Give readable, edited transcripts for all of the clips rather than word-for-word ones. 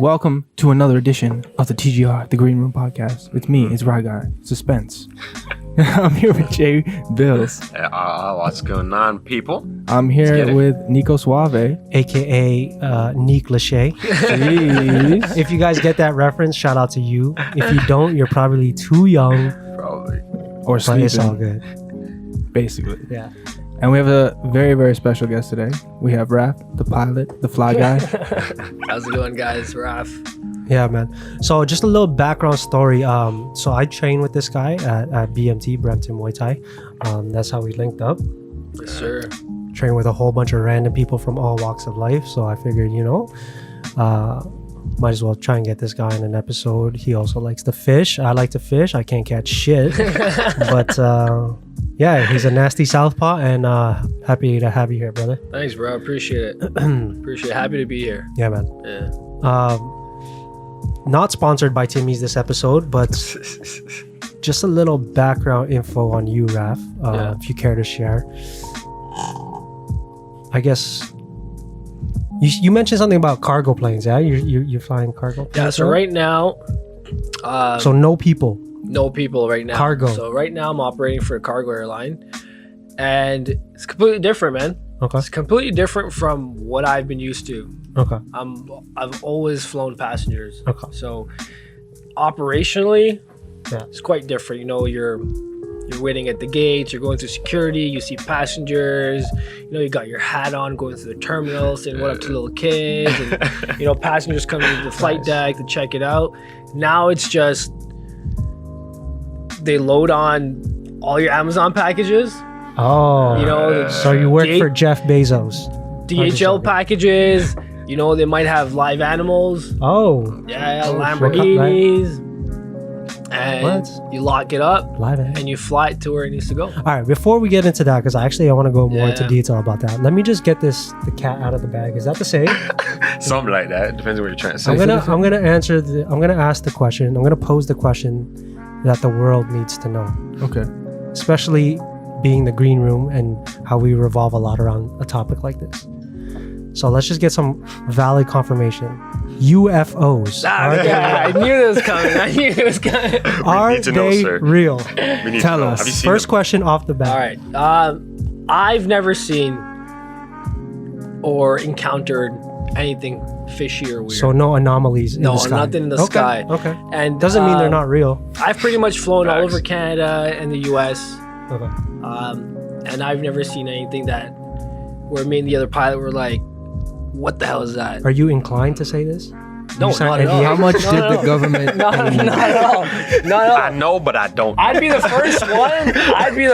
welcome to another edition of the TGR, the Green Room Podcast. It's me, it's Rye Guy, Suspense. I'm here with Jay Bills. What's going on, people? I'm here with Nico Suave, aka Nick Lachey. Jeez. If you guys get that reference, shout out to you. If you don't, you're probably too young. Probably. Or But sleeping, it's all good. basically. Yeah. And we have a very, very special guest today. We have Raph, the pilot, the fly guy. How's it going, guys? Raph. Yeah, man. So just a little background story. So I trained with this guy at BMT, Brampton Muay Thai. That's how we linked up. Yes, sir. Trained with a whole bunch of random people from all walks of life. So I figured, might as well try and get this guy in an episode. He also likes to fish. I like to fish. I can't catch shit. But yeah, he's a nasty southpaw, and happy to have you here, brother. Thanks, bro. Appreciate it. Appreciate it. Happy to be here. Yeah, man. Yeah. Not sponsored by Timmy's this episode, but just a little background info on you, Raph, if you care to share. I guess you mentioned something about cargo planes, yeah? You're flying cargo planes? Yeah, so right now... so no people? No people right now. Cargo. So right now I'm operating for a cargo airline. And it's completely different, man. Okay. It's completely different from what I've been used to. Okay. I've always flown passengers. Okay. So operationally, Yeah. it's quite different. You're waiting at the gates, you're going through security, you see passengers, you got your hat on going through the terminal, saying what up to little kids, and passengers coming to the flight deck to check it out. Now it's just they load on all your Amazon packages. Oh. So you work for Jeff Bezos. DHL packages, they might have live animals. Oh. Yeah, Lamborghinis. And What? you lock it up Live animals. and you fly it to where it needs to go. All right, before we get into that, because I want to go more into Yeah. detail about that. Let me just get the cat out of the bag. Is that the same? Something like that. Depends on what you're trying to say. I'm gonna ask the question. I'm gonna pose the question that the world needs to know, Okay. especially being the green room and how we revolve a lot around a topic like this. So let's just get some valid confirmation. UFOs. I knew it was coming. Are need to know, they sir. real? We need Tell to know. us. Have you seen First them? question off the bat. All right. I've never seen or encountered anything fishy or weird. So no anomalies in No, the sky. nothing in the Okay, sky. Okay. And Doesn't mean they're not real. I've pretty much flown all Facts. over Canada and the U.S. Okay. And I've never seen anything that where me and the other pilot were like, "What the hell is that?" Are you inclined to say this? No, You signed not at all. NDA? How much No, did no, the government... No, not at all. Not at all. I know, but I don't. I'd be the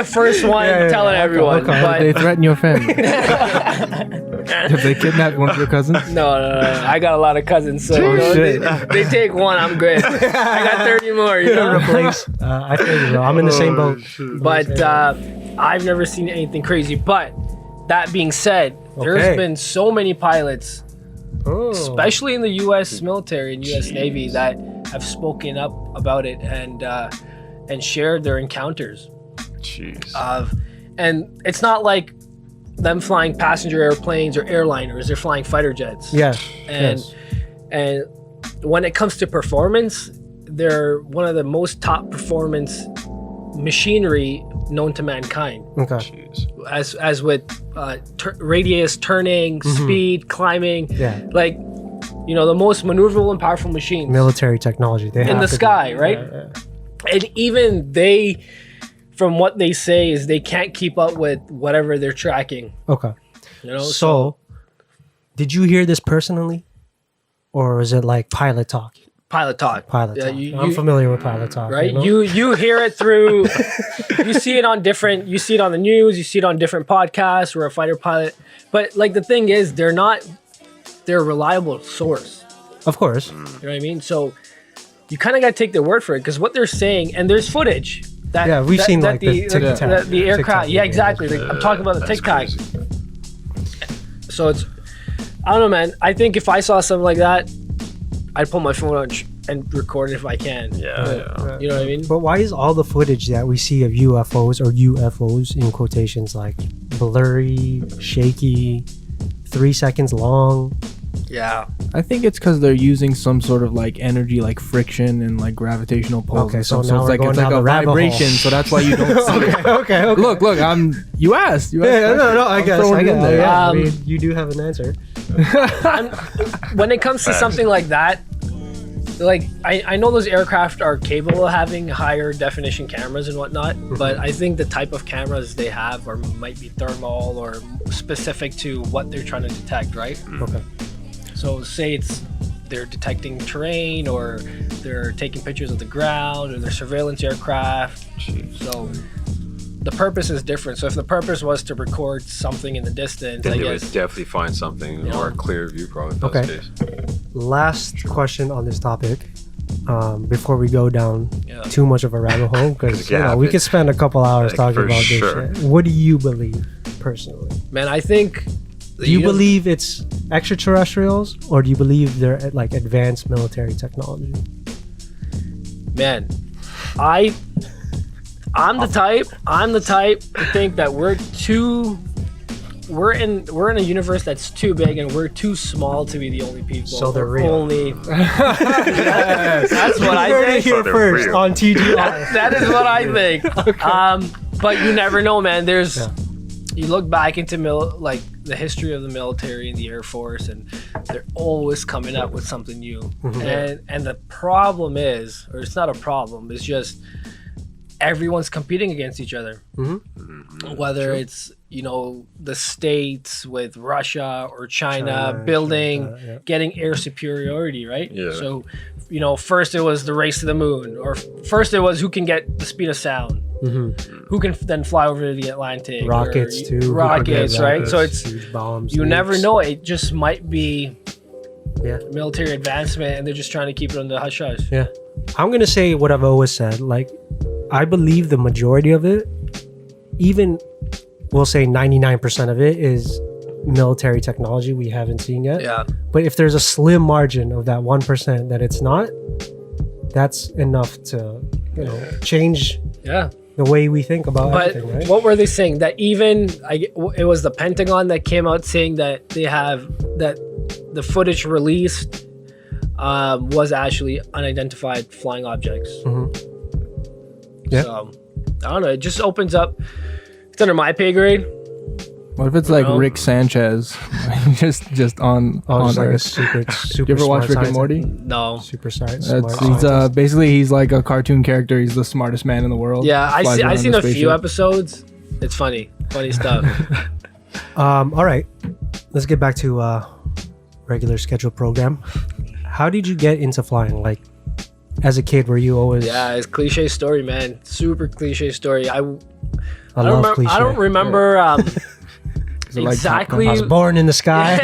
first one. Telling everyone. okay. But Did they threaten your family? Did they kidnap one of your cousins? no. I got a lot of cousins, so shit. they take one, I'm good. I got 30 more, Replace. I feel you, bro. I'm in the same boat. But I've never seen anything crazy. But that being said, there's Okay. been so many pilots, Oh. especially in the U.S. military and U.S. Navy, that have spoken up about it and shared their encounters. Jeez. And it's not like them flying passenger airplanes or airliners; they're flying fighter jets. Yeah. And yes. and when it comes to performance, they're one of the most top performance machinery known to mankind. Okay. Jeez. As with radius, turning, speed, climbing, Yeah. like the most maneuverable and powerful machines Military technology. They in have the to sky, be. right? Yeah. And even they, from what they say, is they can't keep up with whatever they're tracking. Okay. You know, So, did you hear this personally, or is it like pilot talk? pilot talk. Pilot Yeah, talk. I'm familiar with pilot talk. right? You know? You hear it through. You see it on the news. You see it on different podcasts. We're a fighter pilot, but like the thing is, they're a reliable source. Of course. You know what I mean? So you kind of got to take their word for it because what they're saying, and there's footage. That, We've seen that like the Tic Tac. the aircraft. TikTok Yeah, videos. exactly. I'm talking about the That's Tic Tac. crazy. So it's, I don't know, man. I think if I saw something like that, I'd pull my phone out and record it if I can. Yeah. You know what I mean? But why is all the footage that we see of UFOs or UFOs in quotations like blurry, shaky, 3 seconds long? Yeah. I think it's because they're using some sort of like energy, like friction and like gravitational pulls. Okay, and so stuff. now it's we're like going it's like down a the rabbit hole. vibration. So that's why you don't see it. Okay. Look, you asked. Yeah, no, I guess. throwing it in there. Yeah, I Um, mean, you do have an answer. When it comes to something like that, like I know those aircraft are capable of having higher definition cameras and whatnot, but I think the type of cameras they have or might be thermal or specific to what they're trying to detect, right? Okay. So say they're detecting terrain or they're taking pictures of the ground or they're surveillance aircraft. So the purpose is different. So if the purpose was to record something in the distance, Then I they guess would definitely find something Yeah. or a clear view, probably. Okay. Okay. Last question on this topic, before we go down Yeah. too much of a rabbit hole, because Yeah, we but- could spend a couple hours Like, talking for about sure. this shit. What do you believe personally? Man, I think Do you believe it's extraterrestrials, or do you believe they're like advanced military technology? Man, I'm the type to think that we're in a universe that's too big and we're too small to be the only people. So they're We're real. Only that's what I heard it think. here So they're first real. on TGR. That is what I think. But you never know, man. You look back into like the history of the military and the Air Force, and they're always coming up with something new. And the problem is, or it's not a problem, it's just everyone's competing against each other. Whether it's the States with Russia or China building, getting air superiority, right? Yeah. So, first it was the race to the moon, or first it was who can get the speed of sound. Who can then fly over the Atlantic? Rockets or, too. Rockets, right? So it's huge bombs. you never nukes. know. It just might be Yeah. military advancement, and they're just trying to keep it on the hush hush. Yeah. I'm gonna say what I've always said. Like, I believe the majority of it, even we'll say 99% of it, is military technology we haven't seen yet. Yeah. But if there's a slim margin of that 1% that it's not, that's enough to change Yeah. the way we think about But everything, right? what were they saying? That it was the Pentagon that came out saying that they have that the footage released was actually unidentified flying objects. Yeah. So I don't know. It just opens up. It's under my pay grade. What if it's like Well- Rick Sanchez, just on Just like a Earth? super Do you ever watch smart Rick and Morty? No. Super science. Basically he's like a cartoon character. He's the smartest man in the world. Yeah, Flies around I in seen a few spaceship. episodes. It's funny stuff. All right, let's get back to regular scheduled program. How did you get into flying? Like, as a kid, were you always? Yeah, it's cliche story, man. Super cliche story. I love remember, cliche. I don't remember Is it like Top exactly. I was born in the sky.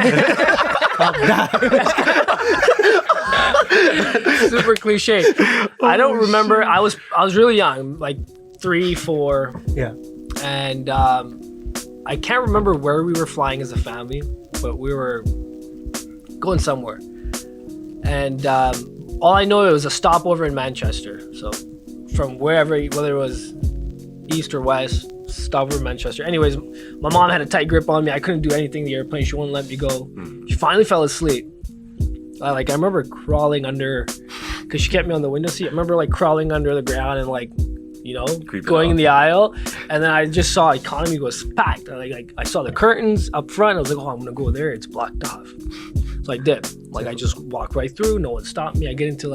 Super cliche. I don't remember. I was really young, like 3, 4, Yeah. and I can't remember where we were flying as a family, but we were going somewhere. And all I know, it was a stopover in Manchester. So from wherever, whether it was east or west, stopover in Manchester. Anyways, my mom had a tight grip on me. I couldn't do anything in the airplane. She wouldn't let me go. She finally fell asleep. I remember crawling under, because she kept me on the window seat. I remember crawling under the ground and Creeping going in out. the aisle, and then I just saw economy was packed. I saw the curtains up front. I was like, oh, I'm gonna go there. It's blocked off. So I did. I just walked right through. No one stopped me. I get into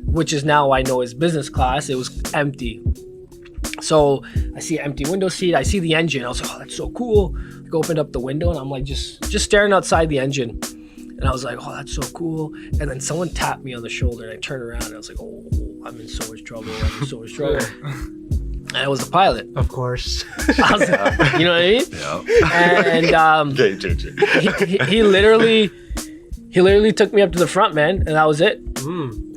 which is now I know is business class. It was empty. So I see an empty window seat. I see the engine. I was like, oh, that's so cool. I opened up the window and I'm just staring outside the engine. And I was like, oh, that's so cool. And then someone tapped me on the shoulder and I turned around and I was like, oh, I'm in so much trouble. And it was the pilot. Of course. I was like, you know what I mean? Yeah. And Game changer. he literally took me up to the front, man, and that was it.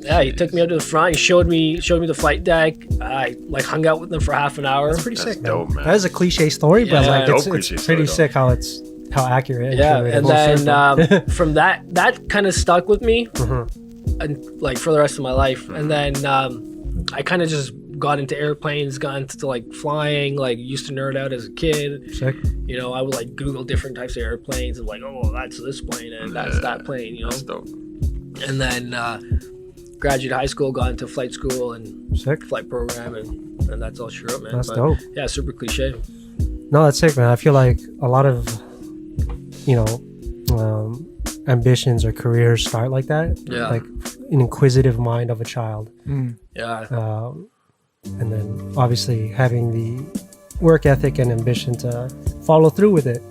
Yeah, he took me up to the front. He showed me the flight deck. I hung out with them for half an hour. That's pretty That's sick, dope, man. That is a cliche story, but Yeah. it's Dope cliche pretty story, sick how accurate. and Yeah, true it and is. then from that kind of stuck with me, and for the rest of my life. And then I kind of just got into airplanes, got into like flying, like used to nerd out as a kid. Sick. You know, I would like Google different types of airplanes and like, oh, that's this plane and that's that plane, you know. That's dope. And then graduated high school, got into flight school and Sick. flight program, and that's all she wrote, man. That's But, dope. yeah, super cliche. No, that's sick, man. I feel like a lot of, you know, ambitions or careers start like that. Yeah. Like an inquisitive mind of a child. Yeah. And then obviously having the work ethic and ambition to follow through with it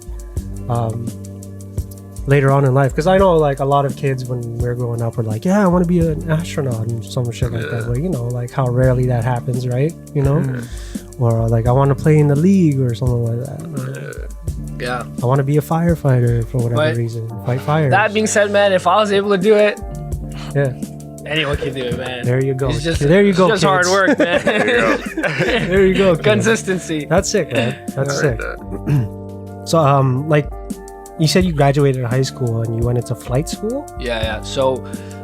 later on in life. Because I know like a lot of kids when we're growing up were like, yeah, I want to be an astronaut and some shit like that. But you know, like how rarely that happens, right? You know? Or like I want to play in the league or something like that. Yeah. I want to be a firefighter for whatever But reason. Fight fires. That being said, man, if I was able to do it, yeah. anyone can do it, man. There you go. It's just, there you go. It's just kids. hard work, man. There you go. kids. Consistency. That's sick, man. That's sick. So, like, you said you graduated high school and you went into flight school. Yeah. So,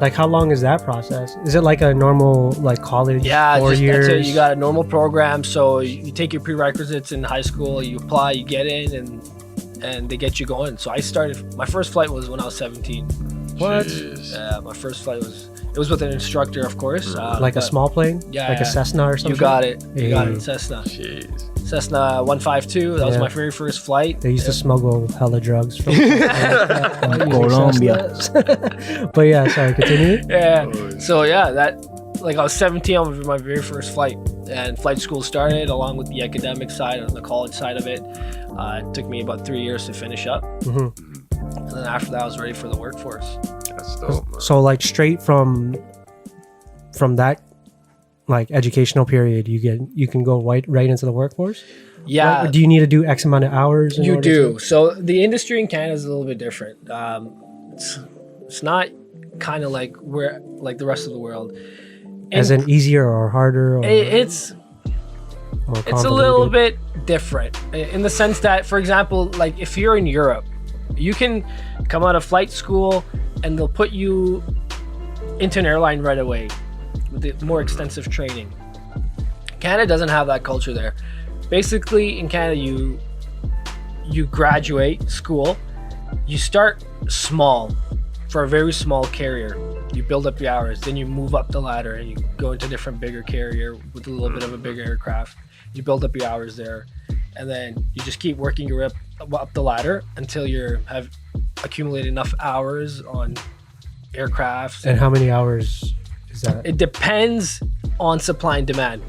Like, how long is that process? Is it like a normal like college? yeah, 4 years. that's it. You got a normal program. So you take your prerequisites in high school, you apply, you get in, and they get you going. So I started. My first flight was when I was 17. What? Yeah, my first flight was with an instructor, of course. Like a but- small plane? Yeah, Like a yeah. Cessna or something? You got it. You got Hey. it. Cessna. Jeez. Cessna 152. That was Yeah. my very first flight. They used to smuggle hella drugs from Colombia. But yeah, sorry, continue. Yeah. So yeah, that like I was 17 on my very first flight, and flight school started along with the academic side and the college side of it. It took me about 3 years to finish up, hmm and then after that, I was ready for the workforce. That's dope, man. So like straight from that like educational period, you can go right into the workforce. Yeah, Like, do you need to do X amount of hours? in you order do. to- So the industry in Canada is a little bit different. It's not kind of like the rest of the world. As in easier or harder? Or It's more It's a little convoluted? bit different in the sense that, for example, like if you're in Europe, you can come out of flight school and they'll put you into an airline right away with the more extensive training. Canada doesn't have that culture there. Basically, in Canada, you graduate school, you start small for a very small carrier. You build up your hours, then you move up the ladder and you go into different bigger carrier with a little bit of a bigger aircraft. You build up your hours there, and then you just keep working your way up the ladder until you have accumulated enough hours on aircraft. And how many hours is that? It depends on supply and demand.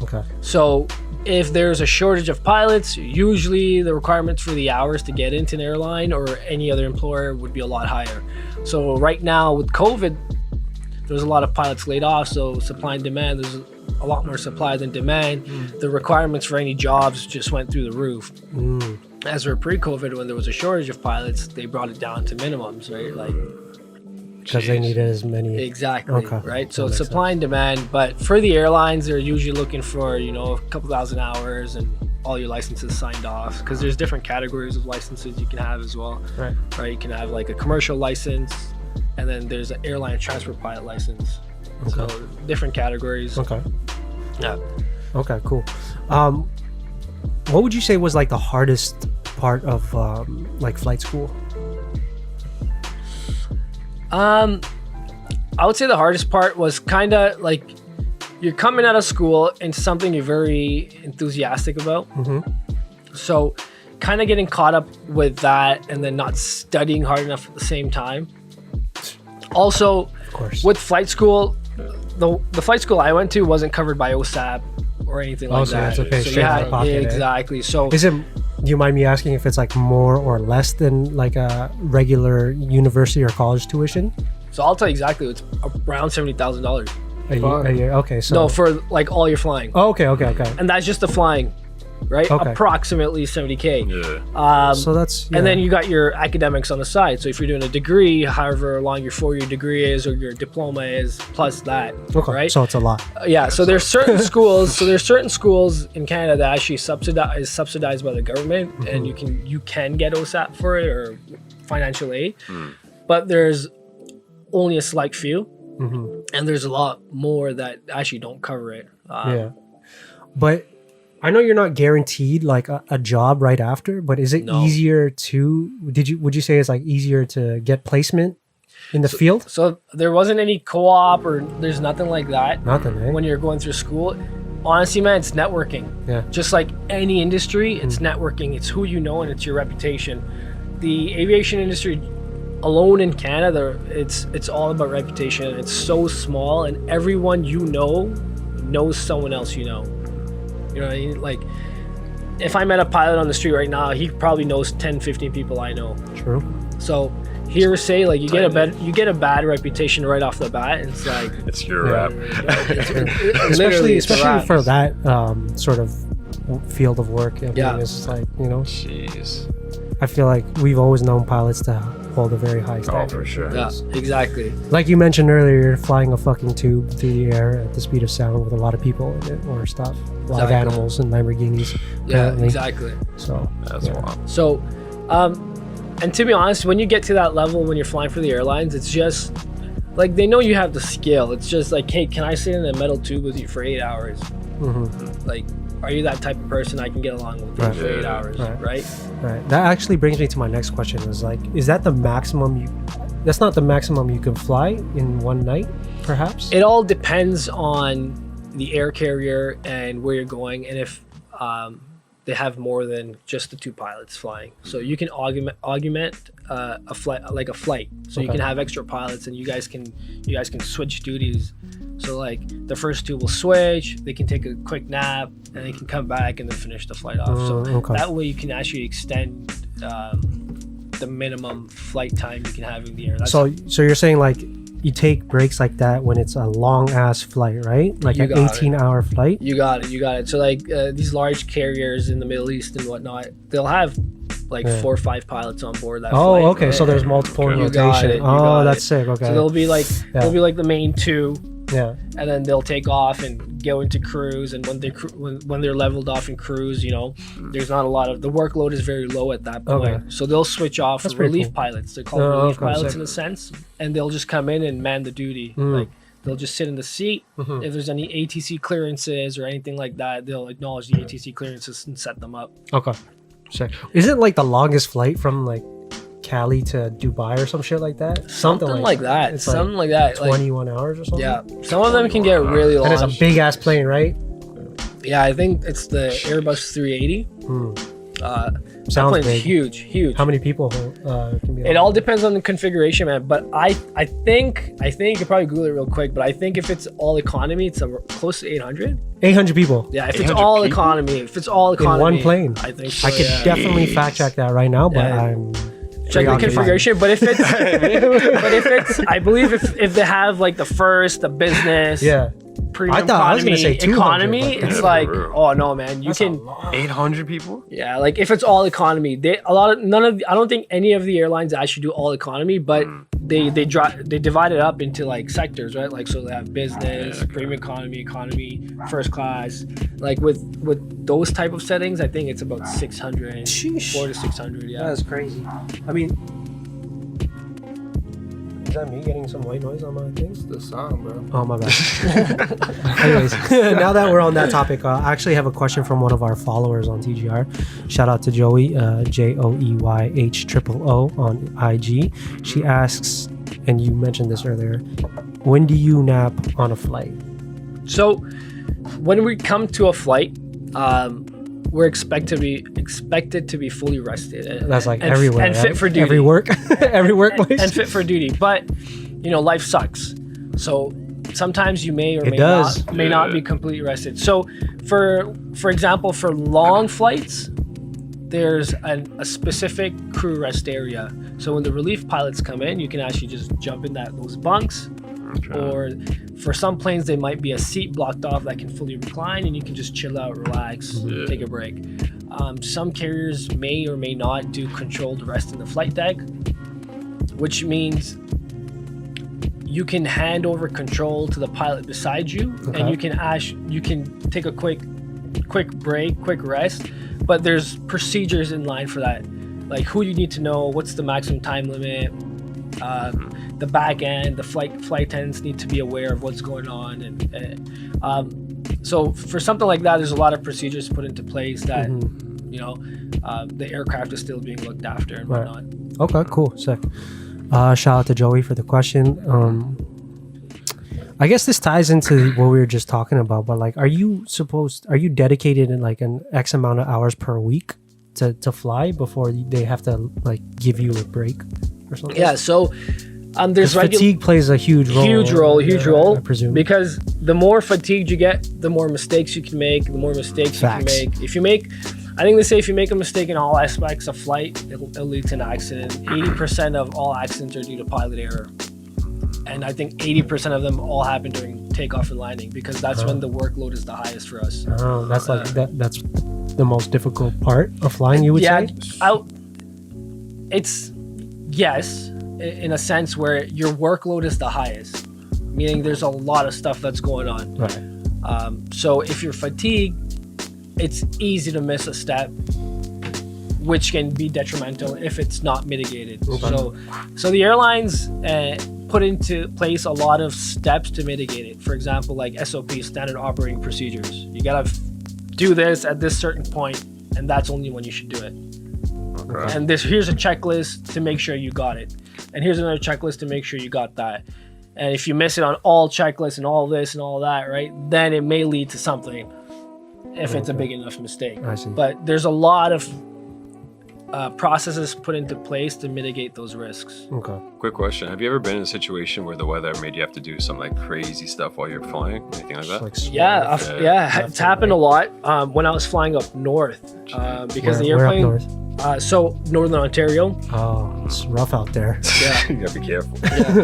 Okay. So if there's a shortage of pilots, usually the requirements for the hours to get into an airline or any other employer would be a lot higher. So right now with COVID, there's a lot of pilots laid off. So supply and demand, there's a lot more supply than demand. The requirements for any jobs just went through the roof. As for pre-COVID, when there was a shortage of pilots, they brought it down to minimums, right? Like Because they needed as many. exactly, Okay. right? So That makes supply and demand. But for the airlines, they're usually looking for a couple thousand hours and all your licenses signed off. Because there's different categories of licenses you can have as well. Right. Right? You can have like a commercial license, and then there's an airline transport pilot license. So different categories. Okay. Yeah. Okay, cool. What would you say was like the hardest part of like flight school? I would say the hardest part was kind of like you're coming out of school into something you're very enthusiastic about. So kind of getting caught up with that and then not studying hard enough at the same time. Also, Of course. with flight school, the flight school I went to wasn't covered by OSAP or anything like so that. you have to pay So straight out of pocket, eh? exactly. So Is it? Do you mind me asking if it's like more or less than like a regular university or college tuition? so I'll tell you exactly. It's around $70,000. A year? Okay, so No, for like all your flying. Oh, okay. And that's just the flying, right? Okay. Approximately $70K. Yeah. So that's And then you got your academics on the side. So if you're doing a degree, however long your 4-year degree is or your diploma is, plus that, okay. right? So it's a lot. Yeah. So there's certain schools. So there's certain schools in Canada that actually subsidized by the government, and you can get OSAP for it or financial aid, but there's only a select few, and there's a lot more that actually don't cover it. Yeah. But I know you're not guaranteed like a job right after, but is it No. easier to would you say it's like easier to get placement in the field? So there wasn't any co-op or there's nothing like that Nothing, eh? when you're going through school. Honestly, man, it's networking. Yeah. Just like any industry, it's networking. It's who you know and it's your reputation. The aviation industry alone in Canada, it's all about reputation. It's so small, and everyone you know knows someone else you know. You know what I mean? Like, if I met a pilot on the street right now, he probably knows 10, 15 people I know. True. So hearsay, like you get a bad reputation right off the bat. And it's like It's your rap. Especially it's a wrap. for that sort of field of work. I mean, Yeah. it's just like, you know, Jeez. I feel like we've always known pilots to hold a very high Oh, standard. for sure. Yeah, exactly. Like you mentioned earlier, you're flying a fucking tube through the air at the speed of sound with a lot of people in it or stuff. Live Exactly. animals and Lamborghinis. Yeah, apparently. exactly. So That's yeah. wild. So, and to be honest, when you get to that level, when you're flying for the airlines, it's just like they know you have the skill. It's just like, hey, can I sit in a metal tube with you for 8 hours? Mhm. Like, are you that type of person I can get along with you Right. for 8 hours? Right. Right? Right. That actually brings me to my next question. Is like, is that the maximum you? That's not the maximum you can fly in one night, perhaps. It all depends on the air carrier and where you're going, and if they have more than just the two pilots flying. So you can augment a flight, like a flight. So you Okay. can have extra pilots, and you guys can switch duties. So like the first two will switch. They can take a quick nap, and they can come back and then finish the flight off. So okay. that way you can actually extend the minimum flight time you can have in the air. That's So you're saying like you take breaks like that when it's a long ass flight, right? Like You an got it. 18-hour flight. You got it. So like these large carriers in the Middle East and whatnot, they'll have like Yeah. 4 or 5 pilots on board that Oh, flight. okay. So there's multiple in You got rotation. it, you Oh, got that's it. sick. Okay. So they'll be like Yeah. they'll be like the main two, yeah. and then they'll take off and go into cruise. And when they're leveled off in cruise, you know, there's not a lot of the workload is very low at that point. Okay. So they'll switch off That's for pretty relief cool. pilots. They're called Oh, relief okay, pilots sick. in a sense, and they'll just come in and man the duty. Like they'll just sit in the seat. Mhm. If there's any ATC clearances or anything like that, they'll acknowledge the ATC clearances and set them up. Okay. Sick. Isn't like the longest flight from like Cali to Dubai or some shit like that? Something like that. It's Something like that. Like, 21 hours or something. yeah, some of them can get really long. And it's a big ass plane, right? Yeah, I think it's the Airbus 380. That Sounds plane's big. huge. How many people can be? It all depends on the configuration, man. But I think you could probably Google it real quick. But I think if it's all economy, it's close to 800. 800 people. Yeah, if it's 800 all people? economy, one plane. I think so, I could yeah. definitely fact check that right now, but Yeah. I'm check the preoccupied. configuration. But if it's, I believe if they have like the first, the business, Yeah. premium I thought I was economy, gonna say 200, economy, but it's that's like, real. oh no, man, you That's a can. lot. 800 people? Yeah, like if it's all economy, I don't think any of the airlines actually do all economy, but they divide it up into like sectors, right? Like so they have business, premium economy, first class. Like with those type of settings, I think it's about 600, Sheesh. 400 to 600. Yeah. That's crazy. I mean, is that me getting some white noise on my things? The song, bro. Oh, my bad. Anyways, now that we're on that topic, I actually have a question from one of our followers on TGR. Shout out to Joey, JoeyH00 on IG. She asks, and you mentioned this earlier, when do you nap on a flight? So when we come to a flight, we're expected to be fully rested. That's like and, everywhere, and right? fit for duty. Every work, every workplace. and fit for duty. But you know, life sucks. So sometimes you may or It may does. not be completely rested. So for example, for long flights, there's a specific crew rest area. So when the relief pilots come in, you can actually just jump in those bunks. Or for some planes, there might be a seat blocked off that can fully recline, and you can just chill out, relax, take a break. Some carriers may or may not do controlled rest in the flight deck, which means you can hand over control to the pilot beside you, Okay. and you can take a quick break, quick rest. But there's procedures in line for that, like who you need to know, what's the maximum time limit. The back end, the flight attendants need to be aware of what's going on, and So for something like that, there's a lot of procedures put into place that the aircraft is still being looked after and Right. whatnot. Okay, cool, sick. Shout out to Joey for the question. I guess this ties into what we were just talking about, but like, are you dedicated in like an X amount of hours per week to fly before they have to like give you a break or something? Yeah, so there's fatigue plays a huge role. Huge role. I presume. Because the more fatigued you get, the more mistakes you can make. The more mistakes Facts. you can make. I think they say if you make a mistake in all aspects of flight, it'll lead to an accident. 80% of all accidents are due to pilot error. And I think 80% of them all happen during takeoff and landing because that's when the workload is the highest for us. Oh, that's like that's the most difficult part of flying, you would say? It's yes, in a sense where your workload is the highest, meaning there's a lot of stuff that's going on. Right. So if you're fatigued, it's easy to miss a step, which can be detrimental if it's not mitigated. Okay. So the airlines put into place a lot of steps to mitigate it. For example, like SOP, standard operating procedures. You gotta do this at this certain point, and that's only when you should do it. Okay. And here's a checklist to make sure you got it, and here's another checklist to make sure you got that. And if you miss it on all checklists and all this and all that, right, then it may lead to something if it's a big enough mistake. I see. But there's a lot of processes put into place to mitigate those risks. Okay. Quick question: have you ever been in a situation where the weather made you have to do some like crazy stuff while you're flying, anything like that? Like Yeah, Yeah. it's happened a lot when I was flying up north because the Where up airplane. north? So Northern Ontario. Oh, it's rough out there. Yeah. You gotta be careful.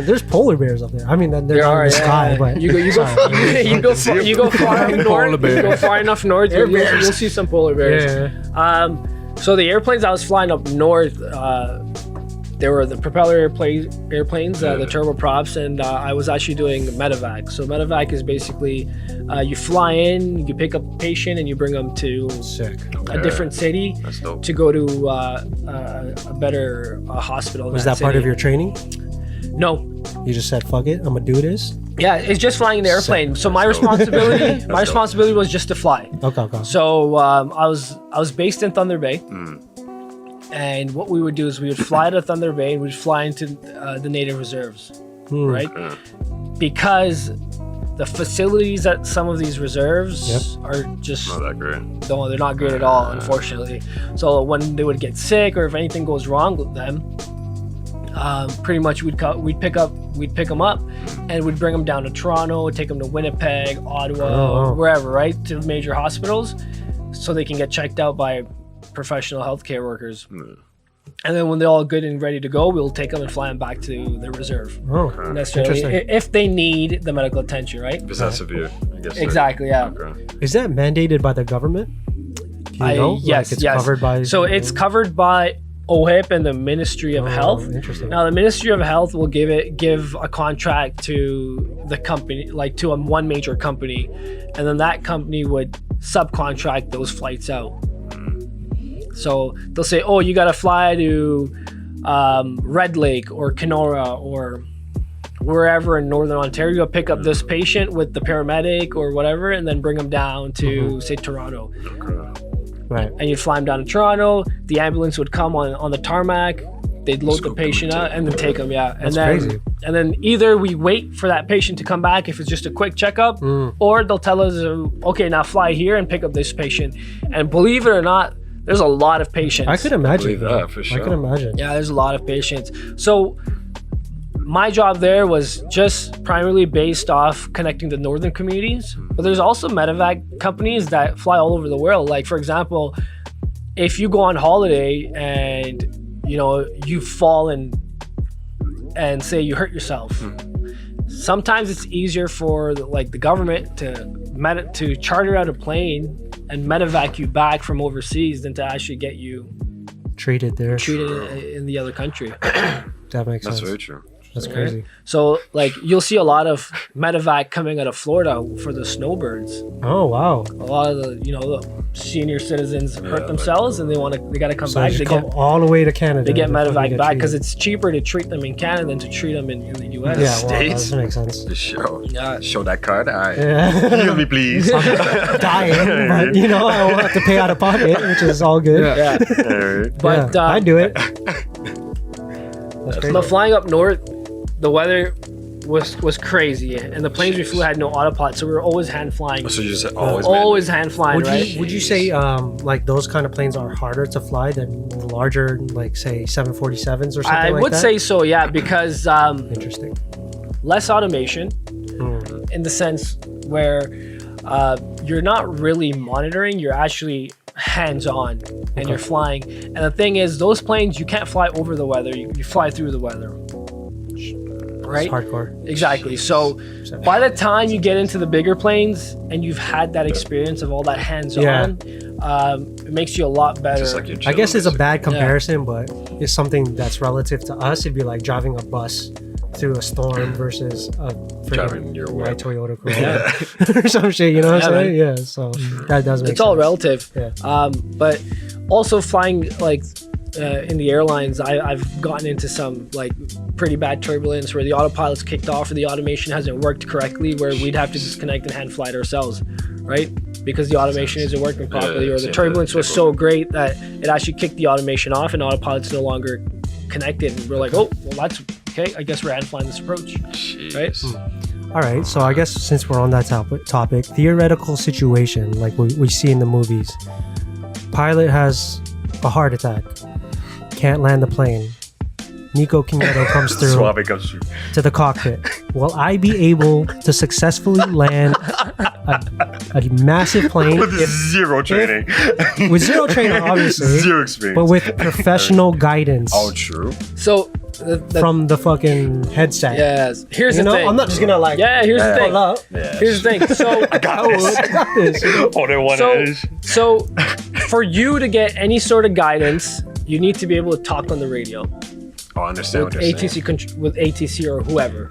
There's polar bears up there. I mean, they're not in the sky, but you go far enough north. You go far enough north, you'll see some polar bears. Yeah. So the airplanes I was flying up north, there were the propeller airplanes, the turboprops, and I was actually doing medevac. So medevac is basically you fly in, you pick up a patient, and you bring them to Sick. a different city That's dope. to go to a better hospital. in Was that part city. of your training? No. You just said, "Fuck it, I'm gonna do this." Yeah, it's just flying an airplane. So my That's dope. responsibility, That's was just to fly. Okay. So I was based in Thunder Bay, and what we would do is we would fly to Thunder Bay and we'd fly into the native reserves, right? Yeah. Because the facilities at some of these reserves are just Not that great. no, they're not great at all, unfortunately. So when they would get sick or if anything goes wrong with them, pretty much we'd pick them up and we'd bring them down to Toronto, take them to Winnipeg, Ottawa, wherever, right, to major hospitals, so they can get checked out by professional healthcare workers. And then when they're all good and ready to go, we'll take them and fly them back to the reserve. Oh, Necessarily, interesting. if they need the medical attention, right? If it's that severe, I guess. Exactly, yeah. Okay. Is that mandated by the government? Do you know? Yes, Like it's yes. covered by. So it's covered by OHIP and the Ministry of Health. Interesting. Now the Ministry of Health will give a contract to the company, like to one major company, and then that company would subcontract those flights out. So they'll say, oh, you got to fly to Red Lake or Kenora or wherever in Northern Ontario, pick up this patient with the paramedic or whatever, and then bring them down to say Toronto. Right. And you'd fly them down to Toronto. The ambulance would come on the tarmac. They'd load the patient out and then take them. Yeah, That's crazy. And then either we wait for that patient to come back if it's just a quick checkup, or they'll tell us, okay, now fly here and pick up this patient. And believe it or not, there's a lot of patients. I could imagine. believe that, for sure. I could imagine. Yeah, there's a lot of patients. So my job there was just primarily based off connecting the northern communities, but there's also medevac companies that fly all over the world. Like, for example, if you go on holiday and you fall and say you hurt yourself, sometimes it's easier for the government to charter out a plane and medevac you back from overseas than to actually get you Treated there. treated in the other country. That makes That's sense. very true. That's crazy. So like you'll see a lot of medevac coming out of Florida for the snowbirds. Oh wow. A lot of the senior citizens hurt themselves and they got to come So back. they They just come all the way to Canada. get to finally medevac get back because treated. it's cheaper to treat them in Canada than to treat them in the U.S. Yeah, well, that States. doesn't make sense. Just Yeah. show that card. All right. Yeah. Heal me, please. Dying, but I won't have to pay out of pocket, which is all good. Yeah. All right. But yeah, I'd do it. That's but crazy. flying up north, the weather was crazy, and the planes we flew had no autopilot, so we were always hand flying. So you just always Always hand flying, Would right? you say like those kind of planes are harder to fly than the larger, like say 747s or something I like would that? say so, yeah, because Interesting. less automation in the sense where you're not really monitoring, you're actually hands-on and you're flying. And the thing is, those planes, you can't fly over the weather, you fly through the weather. Right? It's hardcore. Exactly. So by the time you get into the bigger planes and you've had that experience of all that hands-on, it makes you a lot better. Just like you're I guess it's a chilling, bad comparison, but it's something that's relative to us. It'd be like driving a bus through a storm versus a Driving freaking your white whip. Toyota Corolla or some shit. You know what I'm Yeah, saying? Yeah. So that does make it's all sense. relative. Yeah. But also flying like in the airlines, I've gotten into some like pretty bad turbulence where the autopilot's kicked off or the automation hasn't worked correctly, where we'd have to disconnect and hand fly it ourselves, right? Because the automation isn't working properly, or the turbulence was so great that it actually kicked the automation off and autopilot's no longer connected. And we're like, oh, well, that's okay. I guess we're hand flying this approach, right? Jeez. All right. So I guess since we're on that topic, theoretical situation like we see in the movies, pilot has a heart attack, can't land the plane. Nico Kineto comes through Suave comes through. to the cockpit. Will I be able to successfully land a massive plane With zero training. with zero training, obviously, Zero experience. but with professional guidance Oh, true. So from the fucking headset? yes, here's You the know, thing. I'm not just gonna like. Here's the thing. pull up. Yeah. Here's the thing. So I got this. I got this. You know? Only one So, edge. so for you to get any sort of guidance, you need to be able to talk on the radio Oh, I understand with what you're ATC saying. with ATC or whoever.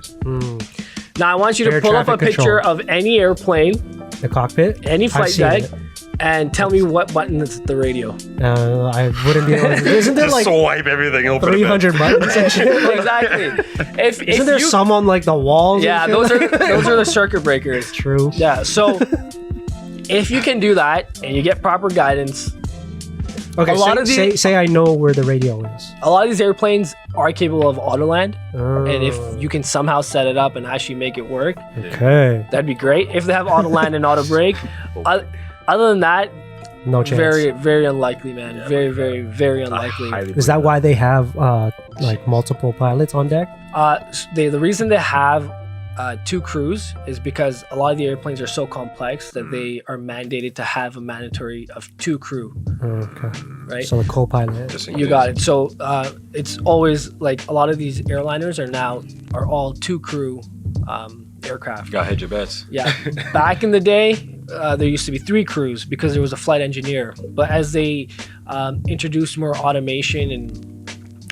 Now I want you to Air pull up a traffic picture control. of any airplane, The cockpit. any I've flight seen deck, it. and tell me what button is the radio. I wouldn't be able to. Isn't there Just like swipe everything open. 300 buttons and shit? Like, Exactly. If isn't there you, some on like the walls? and yeah, shit? those are the circuit breakers. True. Yeah. So if you can do that and you get proper guidance, Okay. A lot of the- say I know where the radio is. a lot of these airplanes are capable of auto land, and if Oh, you can somehow set it up and actually make it work, okay, that'd be great. If they have auto land and auto brake, other than that, no chance. very, very unlikely, man. Very, very, very unlikely. Is that why they have like multiple pilots on deck? The reason they have two crews is because a lot of the airplanes are so complex that they are mandated to have a mandatory of two crew, Okay. right? So the co-pilot. Just in You case. got it. So it's always like a lot of these airliners are all two crew aircraft. You gotta hedge your bets. Yeah. Back in the day, there used to be three crews because there was a flight engineer. But as they introduced more automation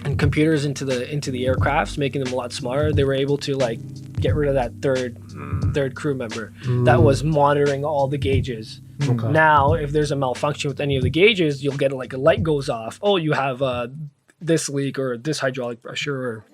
and computers into the aircrafts, making them a lot smarter, they were able to like get rid of that third crew member that was monitoring all the gauges. Okay. Now, if there's a malfunction with any of the gauges, you'll get like a light goes off. Oh, you have this leak or this hydraulic pressure. Or...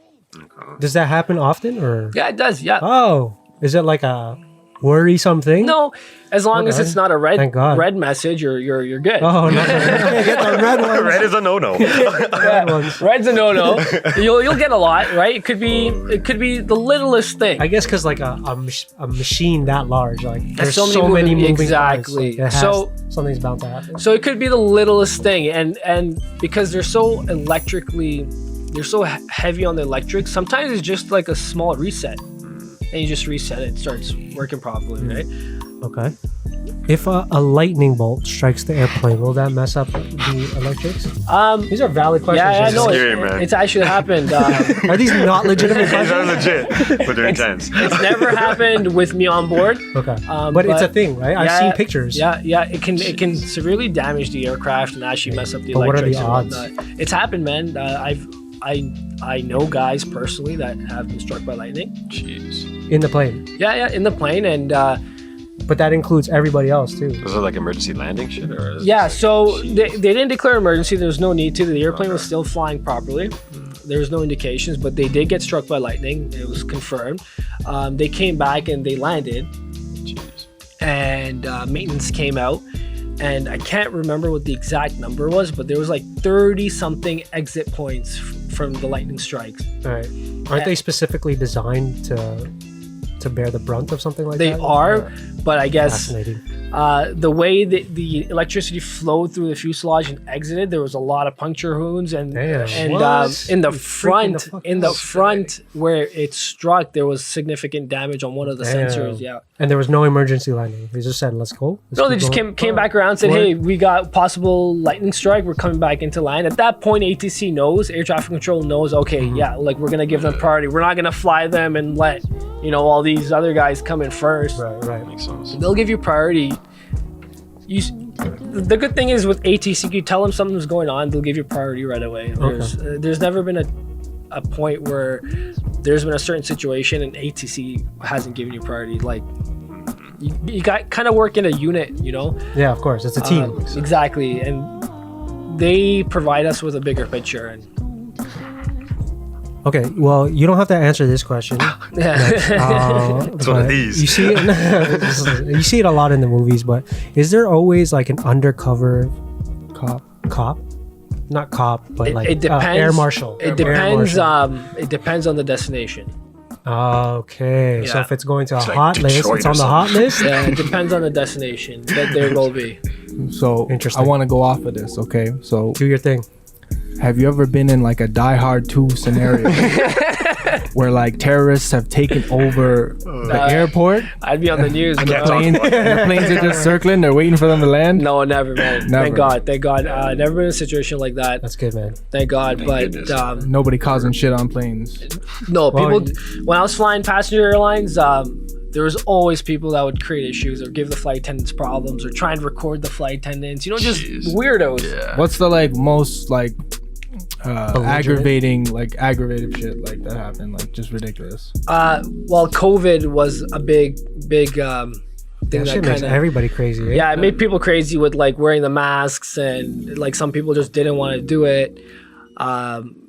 Does that happen often, or? Yeah, it does. Yeah. Oh, is it like a worrisome thing? No, as long as Okay. it's not a Thank God. red message, you're good. Oh no! Get the red ones. Red is a no-no. Red ones. Red's a no-no. you'll get a lot, right? It could be the littlest thing. I guess because like a machine that large, like there's so so many many moving- moving parts, exactly. like, it has- So- something's bound to happen. So it could be the littlest thing, and because they're so heavy on the electric, sometimes it's just like a small reset, and you just reset it, starts working properly, right? Okay. If a lightning bolt strikes the airplane, will that mess up the electrics? These are valid questions. Yeah, I know. scary, man. It's actually happened. Are these not legitimate These are questions? legit, but they're intense. It's never happened with me on board. Okay. But it's a but- thing, right? I've seen pictures. Yeah, it can severely damage the aircraft and actually mess up the But what are the electrics and odds? whatnot. It's happened, man. I know guys personally that have been struck by lightning. Jeez. In the plane. Yeah, in the plane, and But that includes everybody else too. Was it like emergency landing shit? Or is yeah. this So they didn't declare emergency. There was no need to. The airplane was still flying properly. There was no indications, but they did get struck by lightning. It was confirmed. They came back and they landed, Jeez. and maintenance came out. And I can't remember what the exact number was, but there was like 30 something exit points from the lightning strikes. All right. Aren't they specifically designed to bear the brunt of something like They that? are, but I guess Fascinating. the way that the electricity flowed through the fuselage and exited, there was a lot of puncture wounds, and Damn. and What? in the You freaking front, the fuck in the out. front where it struck, there was significant damage on one of the Damn. sensors. Yeah. And there was no emergency landing. They just said, "Let's go." Let's No, keep they just going. came back around and said, What? "Hey, we got possible lightning strike. We're coming back into land." At that point, ATC knows, air traffic control knows. Okay, yeah, like we're gonna give them priority. We're not gonna fly them and let all these other guys come in first. Right. Makes sense. They'll give you priority. The good thing is with ATC, you tell them something's going on, they'll give you priority right away. There's never been a point where there's been a certain situation and ATC hasn't given you priority. Like you got kind of work in a unit, Yeah, of course. It's a team. Exactly, and they provide us with a bigger picture. And Okay. Well, you don't have to answer this question. It's one of but these. You see it. You see it a lot in the movies, but is there always like an undercover cop? Not cop, but it depends. air marshal. It Air depends. marshal. It depends on the destination. Okay, so Yeah. if it's going to a like hot list, Detroit it's or on the hot list. Yeah, it depends on the destination that there will be. So Interesting. I want to go off of this. Okay, so Do your thing. have you ever been in like a Die Hard 2 scenario where like terrorists have taken over the airport I'd be on the news. and bro. the planes are just circling? They're waiting for them to land. No, never, man. Never. Thank God. Never been in a situation like that. That's good, man. Thank God. Thank But goodness. Nobody causing shit on planes. no, Well, people. When I was flying passenger airlines, there was always people that would create issues or give the flight attendants problems or try and record the flight attendants. Just Jeez. weirdos. Yeah. What's the like most like aggravative shit like that happened? Like just ridiculous. Well, COVID was a big thing That that shit makes kind of. everybody crazy. Right? Yeah, it made people crazy with like wearing the masks, and like some people just didn't want to do it.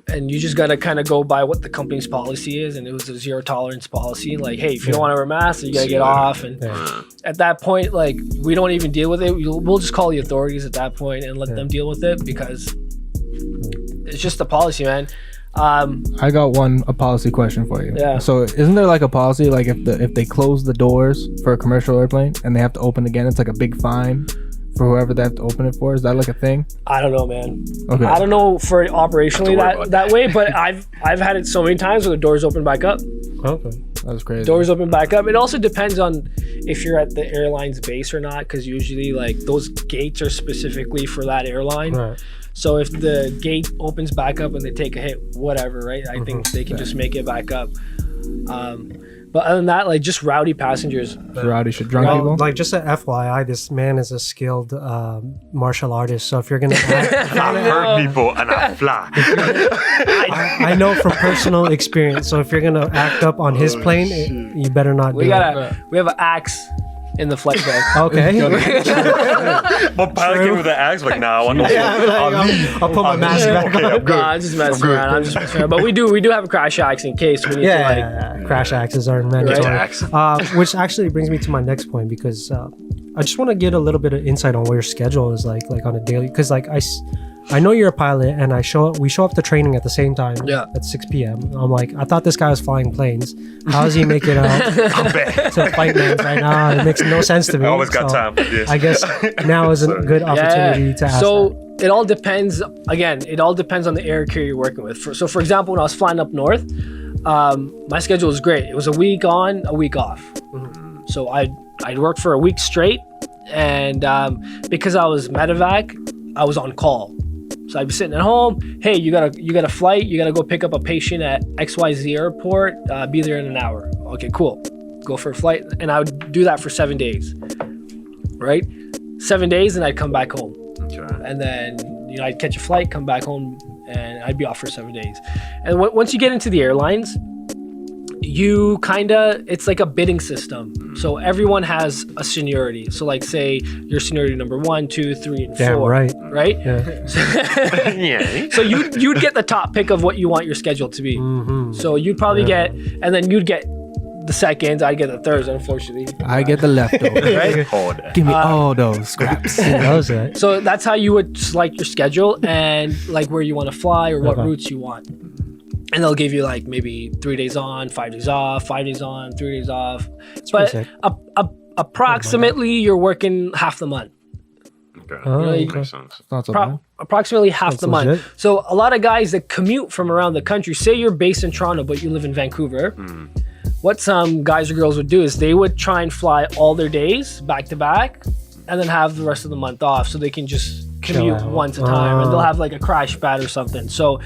And you just gotta kind of go by what the company's policy is, and it was a zero tolerance policy. Like, hey, if you don't want to wear a mask, you gotta get off. And Yeah. at that point, like, we don't even deal with it. We'll just call the authorities at that point and let them deal with it because it's just the policy, man. I got a policy question for you. Yeah. So isn't there like a policy like if they close the doors for a commercial airplane and they have to open again, it's like a big fine for whoever they have to open it for? Is that like a thing? I don't know, man. Okay. I don't know for operationally worry about that way, but I've had it so many times where the doors open back up. Okay. That's crazy. Doors open back up. It also depends on if you're at the airline's base or not, because usually like those gates are specifically for that airline. Right. So if the gate opens back up and they take a hit, whatever, right? I think they can just make it back up. But other than that, like just rowdy passengers. Rowdy shit, drunk Well, people. like just a FYI, this man is a skilled martial artist. So if you're gonna, I hurt people and I fly. I know from personal experience. So if you're gonna act up on his plane, you better not. We do we have an axe in the flight deck. it. Okay. But pilot came with the axe, like, nah, I want no I'll put my mask back Okay, on. I'm good. No, I'm just messing around. I'm just messing around. But we do have a crash axe in case we need to like. Yeah, crash axes are mandatory. Axe. Which actually brings me to my next point because I just want to get a little bit of insight on what your schedule is like on a daily. Because like I know you're a pilot, and we show up to training at the same time. Yeah. At 6 p.m. I'm like, I thought this guy was flying planes. How does he make it out I'm back. to flight names right now? It makes no sense to me. I always got So time for this. I guess now is a good opportunity to ask. So it all depends. Again, it all depends on the air carrier you're working with. So for example, when I was flying up north, my schedule was great. It was a week on, a week off. So I'd work for a week straight, and because I was medevac, I was on call. So I'd be sitting at home. Hey, you got a flight. You got to go pick up a patient at XYZ airport. Be there in an hour. Okay, cool. Go for a flight, and I would do that for 7 days. Right, 7 days, and I'd come back home. Okay. And then I'd catch a flight, come back home, and I'd be off for 7 days. And once you get into the airlines, you it's like a bidding system. So everyone has a seniority. So like say your seniority number 1, 2, 3, and 4. Damn right. Right? Yeah. Yeah. So you'd get the top pick of what you want your schedule to be. Mm-hmm. So you'd probably get, and then you'd get the seconds, I'd get the thirds, unfortunately. I get the leftovers. Right? Hold. Give me all those scraps. That was it. So that's how you would select your schedule and like where you want to fly or what routes you want. And they'll give you like maybe 3 days on, 5 days off, 5 days on, 3 days off. But sick. approximately you're working half the month. Okay. Oh, Really? okay. Makes sense. Not so bad. Approximately half That's the month. legit. So a lot of guys that commute from around the country, say you're based in Toronto, but you live in Vancouver. What some guys or girls would do is they would try and fly all their days back to back and then have the rest of the month off so they can just commute out. once a time and they'll have like a crash pad or something. So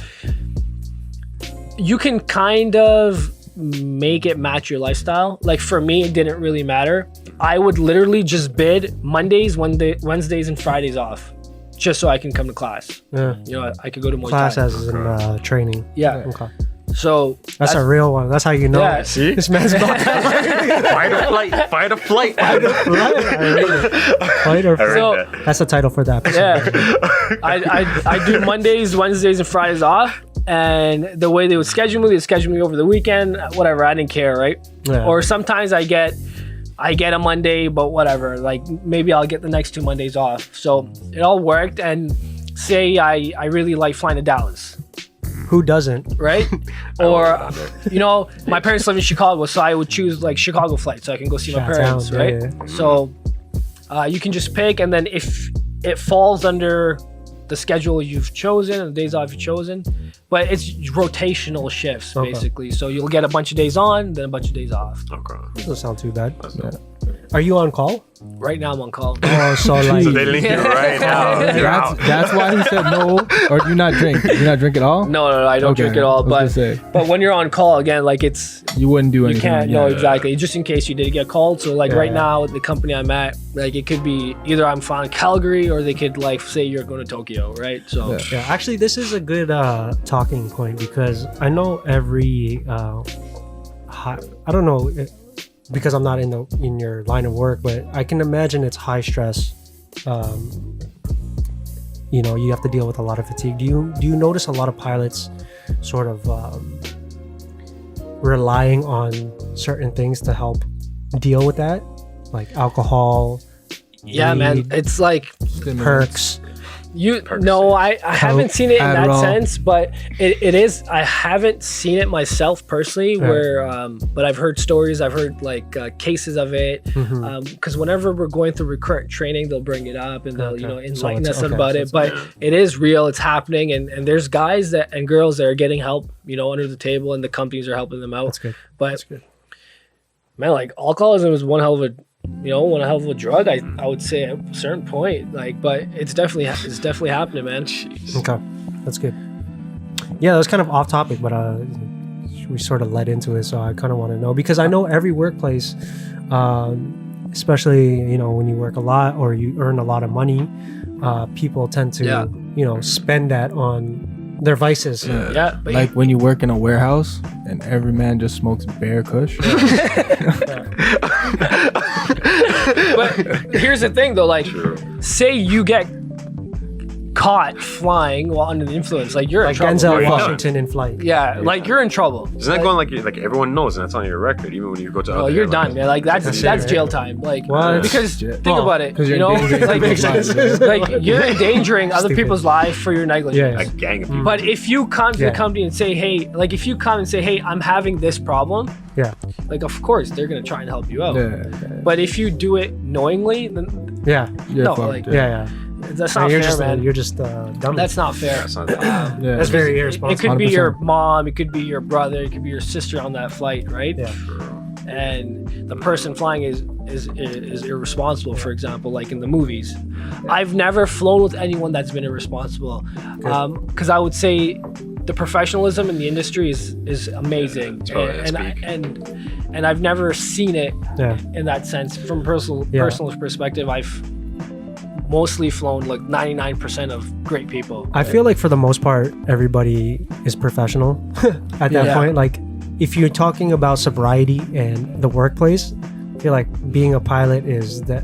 you can kind of make it match your lifestyle. Like for me, it didn't really matter. I would literally just bid Mondays, Wednesdays, and Fridays off just so I can come to class. Yeah. You know, I could go to Muay Class Thai. as in training. Yeah. Okay. So That's a real one. That's how you know. Yeah. See? This man's about to Fight or flight. Fight or flight. fight or I read So- that. That's the title for that episode. yeah. I do Mondays, Wednesdays, and Fridays off. And the way they would schedule me, they'd schedule me over the weekend, whatever. I didn't care, right? Yeah. Or sometimes I get a Monday, but whatever. Like maybe I'll get the next 2 Mondays off. So it all worked. And say I really like flying to Dallas, Who doesn't? right? Or you know, my parents live in Chicago, so I would choose like Chicago flight so I can go see my Shout parents, out, right? yeah. So you can just pick, and then if it falls under the schedule you've chosen and the days off you've chosen, but it's rotational shifts Okay. basically. So you'll get a bunch of days on, then a bunch of days off. Okay. Doesn't sound too bad. That's dope. Are you on call? Right now I'm on call. Oh, so like So they link you right now. You're out. That's why he said no, or do you not drink? Do you not drink at all? No, I don't Okay, drink at all. I was But gonna say. but when you're on call again, like You wouldn't do you anything. can't. yeah. No, exactly. Just in case you did get called. So like right Yeah. now, the company I'm at, like it could be either I'm flying Calgary or they could like say you're going to Tokyo, right? So Yeah. Yeah, actually, this is a good talking point because I know every I don't know because I'm not in your line of work, but I can imagine it's high stress. You know, you have to deal with a lot of fatigue. Do you notice a lot of pilots sort of relying on certain things to help deal with that, like alcohol, yeah, man, weed, it's like perks? I haven't seen it in that Adderall. sense, but it is. I haven't seen it myself personally, Yeah. where but I've heard stories. I've heard like cases of it. Mhm. Because whenever we're going through recurrent training, they'll bring it up and they'll Okay. So enlighten it's- us okay, about so it. it's- But it is real. It's happening, and there's guys and girls that are getting help, under the table, and the companies are helping them out. That's good. But That's good. man, like alcoholism is one hell of a drug. I would say at a certain point, like, but it's definitely happening, man. Okay, that's good. Yeah, that was kind of off topic, but we sort of led into it, so I kind of want to know because I know every workplace, especially when you work a lot or you earn a lot of money, people tend to spend that on their vices. Yeah, but Like when you work in a warehouse and every man just smokes Bear Kush. but here's the thing though, like, say you get caught flying while under the influence, like you're Like in trouble. Denzel Right. Washington in flight. Yeah, like you're in trouble. Isn't that going like everyone knows and that's on your record, even when you go to Oh, other you're airlines? done, man. Like that's it, jail time. Like What? because Yeah. think about it, 'Cause you you're know, endangering like, people's lives, yeah. like you're endangering other Stupid. people's lives for your negligence. Yeah. A gang of people. But if you come to Yeah. the company and say, hey, I'm having this problem, Yeah, like of course they're gonna try and help you out. Yeah. But if you do it knowingly, then yeah, You're No, fucked, like- yeah. that's And not you're fair, just man. you're just dumb. That's not fair. That's not Yeah. That's very It irresponsible. could be your 100%. mom, it could be your brother, it could be your sister on that flight, right? Yeah. And the person flying is irresponsible, for example, like in the movies. I've never flown with anyone that's been irresponsible, because I would say the professionalism in the industry is amazing, That's probably that's peak. and I've never seen it Yeah. in that sense from personal Yeah. perspective. I've mostly flown like 99% of great people. I feel like for the most part, everybody is professional at that Yeah. point. Like, if you're talking about sobriety and the workplace, I feel like being a pilot is the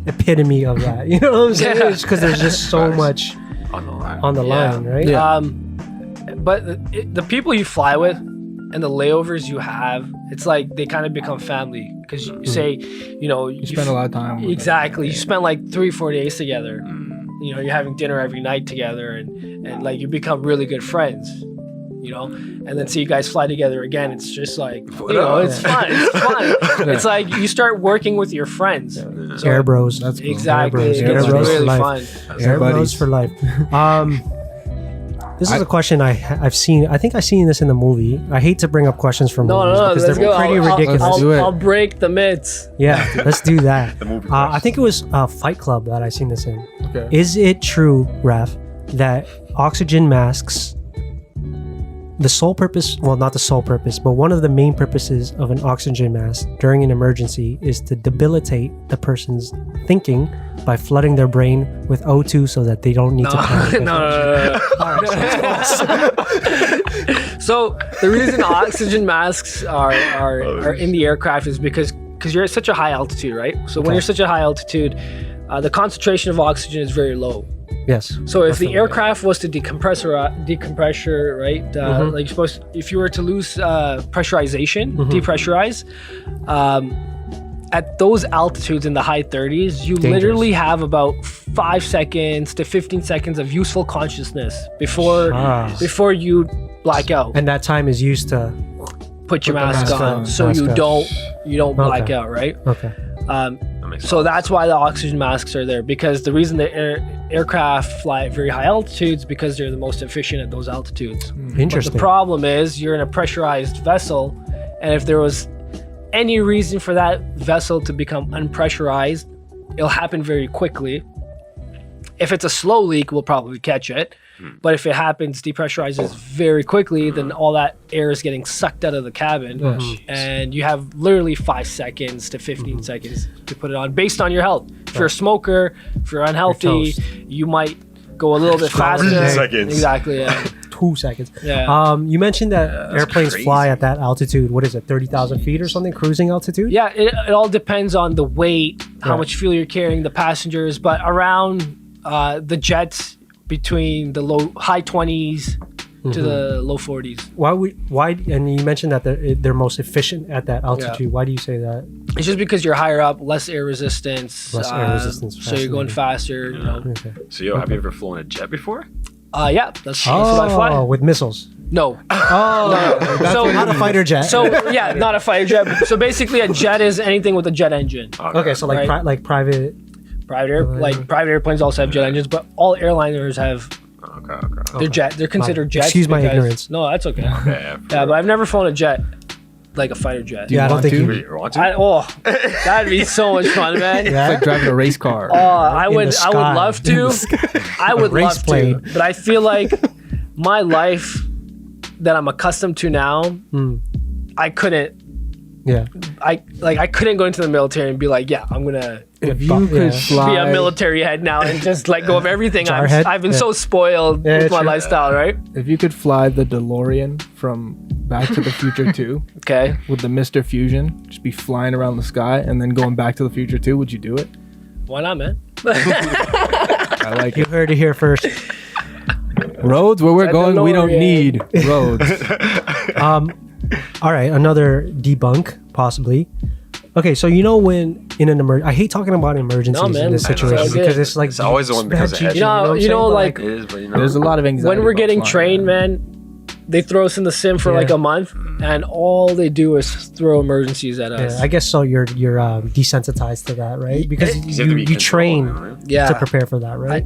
epitome of that. You know what I'm saying? Yeah. It's because there's just so Facts. much On the line. on the Yeah. line, right? Yeah. But the people you fly with and the layovers you have, it's like they kind of become family because you say, you know, You spend a lot of time with exactly. You spend like 3-4 days together. You know, you're having dinner every night together, and like you become really good friends. You know, and then so you guys fly together again. It's just like, you know, it's fun. It's fun. It's like you start working with your friends. So Air bros. That's cool. exactly, Bros. it's Air bros for really life. fun. Air buddies. bros for life. This is a question I've seen. I think I've seen this in the movie. I hate to bring up questions from No, movies no, because let's they're go. pretty ridiculous. Let's do it. I'll break the myths. Yeah, let's do that. The movie I first. think it was Fight Club that I seen this in. Okay. Is it true, Raf, that oxygen masks, the sole purpose, well, not the sole purpose, but one of the main purposes of an oxygen mask during an emergency is to debilitate the person's thinking by flooding their brain with O2 so that they don't need to panic. No. So the reason oxygen masks are in the aircraft is because you're at such a high altitude, right? So when Okay. you're such a high altitude, the concentration of oxygen is very low. Yes. So if the aircraft was to decompressor, right? Mm-hmm. Like you're supposed, if you were to lose pressurization, Mm-hmm. depressurize, at those altitudes in the high 30s, you Dangerous. literally have about 5 seconds to 15 seconds of useful consciousness before you black out. And that time is used to. Put your the mask mask on, on. so Mask you on. don't black Okay. out, right? Okay. That makes So sense. that's why the oxygen masks are there, because the reason the aircraft fly at very high altitudes because they're the most efficient at those altitudes. But Interesting. the problem is you're in a pressurized vessel, and if there was any reason for that vessel to become unpressurized, it'll happen very quickly. If it's a slow leak, we'll probably catch it. But if it happens, depressurizes very quickly, then all that air is getting sucked out of the cabin. And you have literally 5 seconds to 15 seconds to put it on based on your health. If you're a smoker, if you're unhealthy, toast. you might go a little bit faster. 15 seconds. Exactly, yeah. 2 seconds. Yeah. You mentioned that that's airplanes crazy. fly at that altitude. What is it, 30,000 feet or something? Cruising altitude? Yeah, it all depends on the weight, how Right. much fuel you're carrying, the passengers, but around the jets between the high 20s to the low 40s. Why? And you mentioned that they're most efficient at that altitude. Why do you say that? It's just because you're higher up, less air resistance. Less air resistance, So you're going faster, you know. Okay. So, yo, have you ever flown a jet before? Yeah, that's what I fly. with missiles. No. Oh, So, not a fighter jet. so yeah, not a fighter jet. So basically a jet is anything with a jet engine. okay, so like Right. like private. Private airplanes also have jet engines, but all airliners have Okay. they're considered jets. Excuse my because- ignorance. No, that's okay. Yeah, Yeah, but I've never flown a jet, like a fighter jet. Yeah, I don't want think to? you. You want to? That'd be so much fun, man. It's Yeah. like driving a race car. I In would the sky. love to. I would race love plane. to, but I feel like my life that I'm accustomed to now, I couldn't. Yeah. I couldn't go into the military and be like, yeah, I'm gonna If you Yeah. could be fly, a military head now and just let go of everything. Jarhead? I've been Yeah. so spoiled Yeah, with my true. lifestyle, right? if you could fly the DeLorean from Back to the Future 2 Okay. with the Mr. Fusion, just be flying around the sky and then going Back to the Future 2, would you do it? Why not, man? I like You it. heard it here first. Roads where we're That going, we don't DeLorean. need roads. All right, another debunk, possibly. Okay, so you know when in an I hate talking about emergencies No, man. in this I know. situation It's because good. it's like It's always the one because of bad edge. cheating, You know- what I'm you know, saying? But, like- It is, but you know. There's a lot of anxiety. When we're about getting flying. trained, man, they throw us in the sim for Yeah. like a month, and all they do is throw emergencies at us. yeah, I guess so. You're desensitized to that, right? Because You have to be you controlling train it, right? Yeah. to prepare for that, right?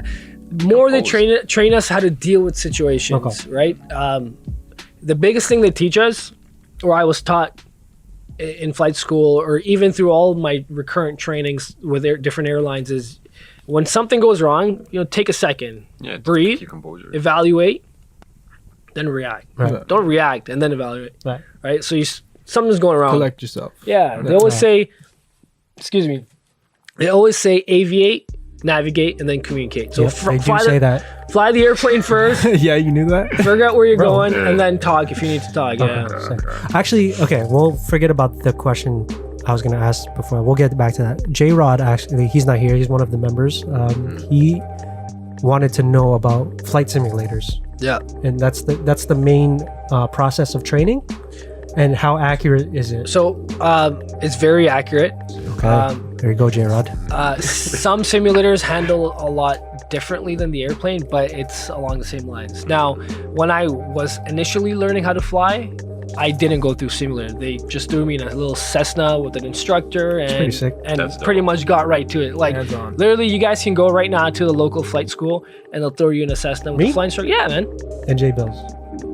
More they Composed. train us how to deal with situations, Okay. right? The biggest thing they teach us, or I was taught in flight school, or even through all my recurrent trainings with different airlines, is when something goes wrong, take a second, Yeah, breathe, keep composure. evaluate, then react. Right. Don't react and then evaluate. Right. Right. So something's going wrong. Collect yourself. Yeah, they always say, excuse me, they always say aviate navigate, and then communicate. So Yep, they do say that. fly the airplane first, Yeah, you knew that. figure out where you're Bro. going, and then talk if you need to talk. Yeah. Okay. Actually, okay, we'll forget about the question I was going to ask before. We'll get back to that. J-Rod, actually, he's not here. He's one of the members. He wanted to know about flight simulators. Yeah. And that's the main process of training. And how accurate is it? So it's very accurate. Okay. There you go, J-Rod. Some simulators handle a lot differently than the airplane, but it's along the same lines. Now, when I was initially learning how to fly, I didn't go through simulator. They just threw me in a little Cessna with an instructor pretty and sick. and That's dope. pretty much got right to it. Like Hands-on. literally, you guys can go right now to the local flight school and they'll throw you in a Cessna with Me? a flight instructor. Yeah, man. And J-Bills.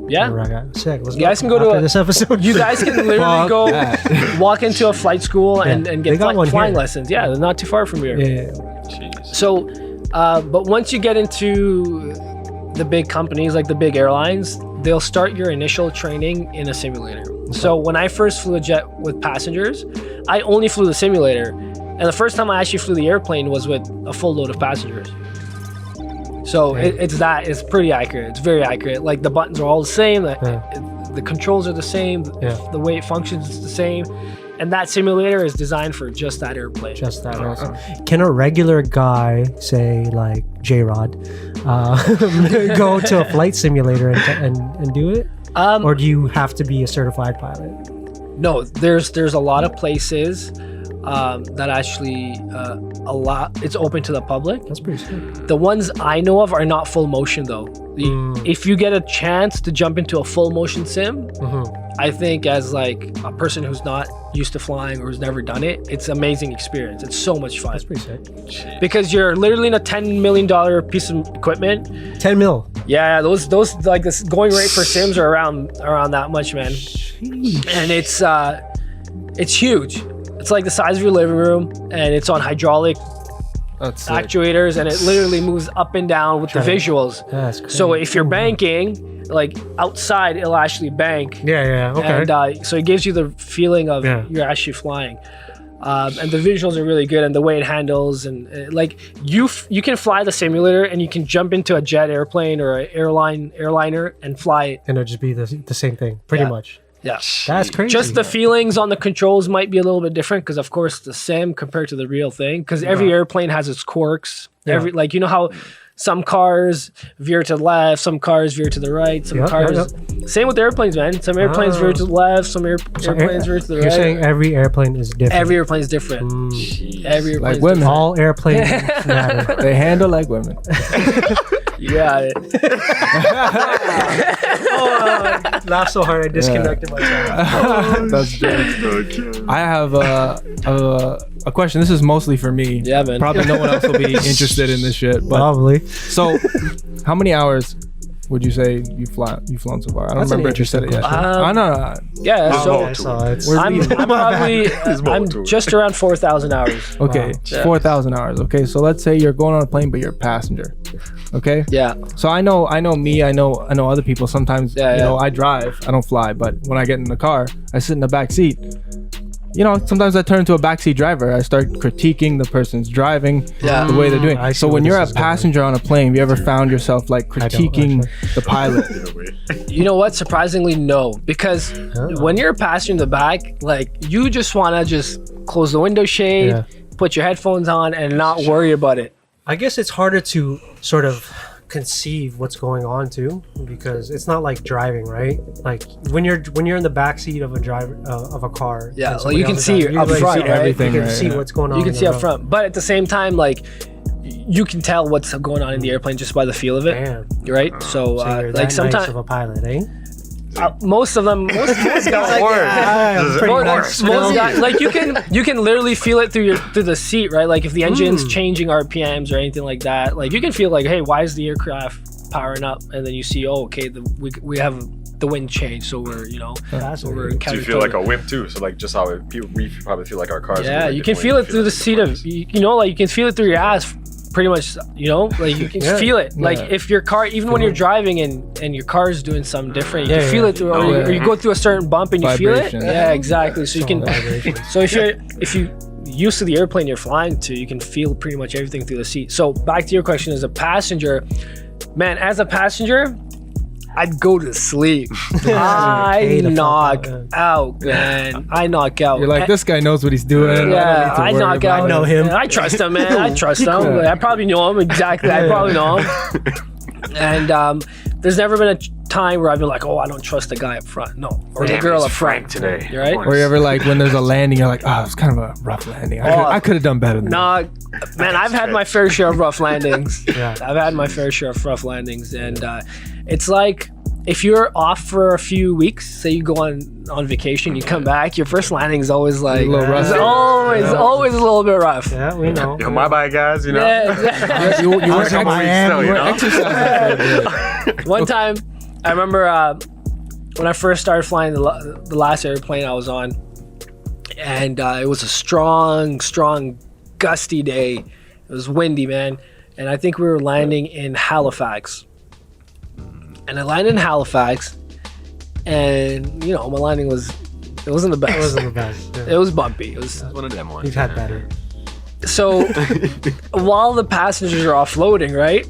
Yeah. Sick. Let's You guys can go to after a- this episode. You guys can literally Fuck go that. walk into a flight school and They get got one flying here. lessons. Yeah, they're not too far from here. Yeah. Jeez. So, but once you get into the big companies, like the big airlines, they'll start your initial training in a simulator. So when I first flew a jet with passengers, I only flew the simulator. And the first time I actually flew the airplane was with a full load of passengers. So Okay. it's pretty accurate. It's very accurate. Like the buttons are all the same. The controls are the same. Yeah. The way it functions is the same. And that simulator is designed for just that airplane. Just that. Can a regular guy, say like J-Rod, go to a flight simulator and do it? Or do you have to be a certified pilot? No, there's a lot of places that actually it's open to the public. That's pretty sick. The ones I know of are not full motion though. If you get a chance to jump into a full motion sim, I think as like a person who's not used to flying or who's never done it, it's an amazing experience. It's so much fun That's pretty sick. because you're literally in a $10 million piece of equipment. 10 mil. Yeah, those like this going rate for sims are around that much, man. And it's huge. It's like the size of your living room, and it's on hydraulic That's sick. actuators, and it literally moves up and down with the visuals. That's crazy. So if you're banking, like outside, it'll actually bank. Yeah, okay. And so it gives you the feeling of Yeah. you're actually flying. And the visuals are really good, and the way it handles, and like you can fly the simulator, and you can jump into a jet airplane or an airliner and fly it. And it'll just be the same thing, pretty Yeah. much. Yeah. That's crazy. Just the feelings on the controls might be a little bit different because, of course, the sim compared to the real thing. Because every airplane has its quirks. Yeah. Every like you know how some cars veer to the left, some cars veer to the right, some Yep, cars. Same with airplanes, man. Some airplanes veer to the left, some airplanes veer to the You're right. saying every airplane is different. Every airplane is different. Jeez. Every airplane Like is women. different. All airplanes matter. They handle like women. You got it. Laugh so hard I disconnected myself. That's true. I have a question. This is mostly for me. Yeah, man. Probably no one else will be interested in this shit. But Probably. so, how many hours would you say you've flown so far? I don't That's an remember if you said it yet. interesting I know. Yeah. Oh, So I saw it. I'm probably I'm too. just around 4,000 hours. Okay, Yeah. 4,000 hours. Okay, so let's say you're going on a plane, but you're a passenger. Okay. Yeah. So I know me. I know other people. Sometimes Yeah, you know yeah. I drive. I don't fly, but when I get in the car, I sit in the back seat. You know, sometimes I turn into a backseat driver. I start critiquing the person's driving, Yeah. the way they're doing. I see So where when you're a this is going. passenger on a plane, have you ever found yourself like I don't, critiquing the pilot? You know what? Surprisingly, no. Because when you're a passenger in the back, like you just want to just close the window shade, Yeah. put your headphones on, and not worry about it. I guess it's harder to sort of conceive what's going on too, because it's not like driving, right? Like when you're in the backseat of a driver of a car. Yeah, and like somebody you can else is see driving, up like, front, see right? everything. You can right, see yeah. what's going on. You can in see the up road. front, but at the same time, like you can tell what's going on in the airplane just by the feel of it, Damn. right? So, So you're like that nice sometimes of a pilot, eh? most of them, most guys, Pretty most guys, like you can literally feel it through the seat, right? Like if the engine's changing RPMs or anything like that, like you can feel like, hey, why is the aircraft powering up? And then you see, oh, okay, we have the wind change, so we're That's we're weird. So you feel like a wimp too. So like just how we probably feel like our cars. yeah, are you can different feel way it we through the like seat cars. of like you can feel it through your ass. Pretty much, like you can Yeah. feel it. Like Yeah. if your car, even when you're driving and your car is doing something different, you Yeah, can feel yeah. it through, Oh, or you go through a certain bump and you feel it. Vibration. Yeah, exactly. So you can. Vibration. So if you used to the airplane you're flying to, you can feel pretty much everything through the seat. So back to your question, as a passenger, man, as a passenger, I'd go to sleep. I knock out, man. I knock out. You're like, this guy knows what he's doing. Yeah, I knock out. I know him. I trust him, man. I trust him. I probably know him exactly. I probably know him. And there's never been a time where I've been like, oh, I don't trust the guy up front. No, or the girl up front today. You're right. Or you ever like when there's a landing, you're like, oh, it's kind of a rough landing. I could have done better than that. Nah, man, I've had my fair share of rough landings. Yeah. I've had my fair share of rough landings, and it's like if you're off for a few weeks, say you go on vacation, you come back, your first landing is always like A little rough. it's always a little bit rough. Yeah, we know. Yo, my bad, guys. You know. Yeah, exactly. You weren't on my end. Still, you you weren't know? exercising. One time, I remember when I first started flying the last airplane I was on, and it was a strong, gusty day. It was windy, man, and I think we were landing in Halifax. And I landed in Halifax, and my landing it wasn't the best. It wasn't the best. Yeah. It was bumpy. It was One of them ones. We've had better. so while the passengers are offloading, right?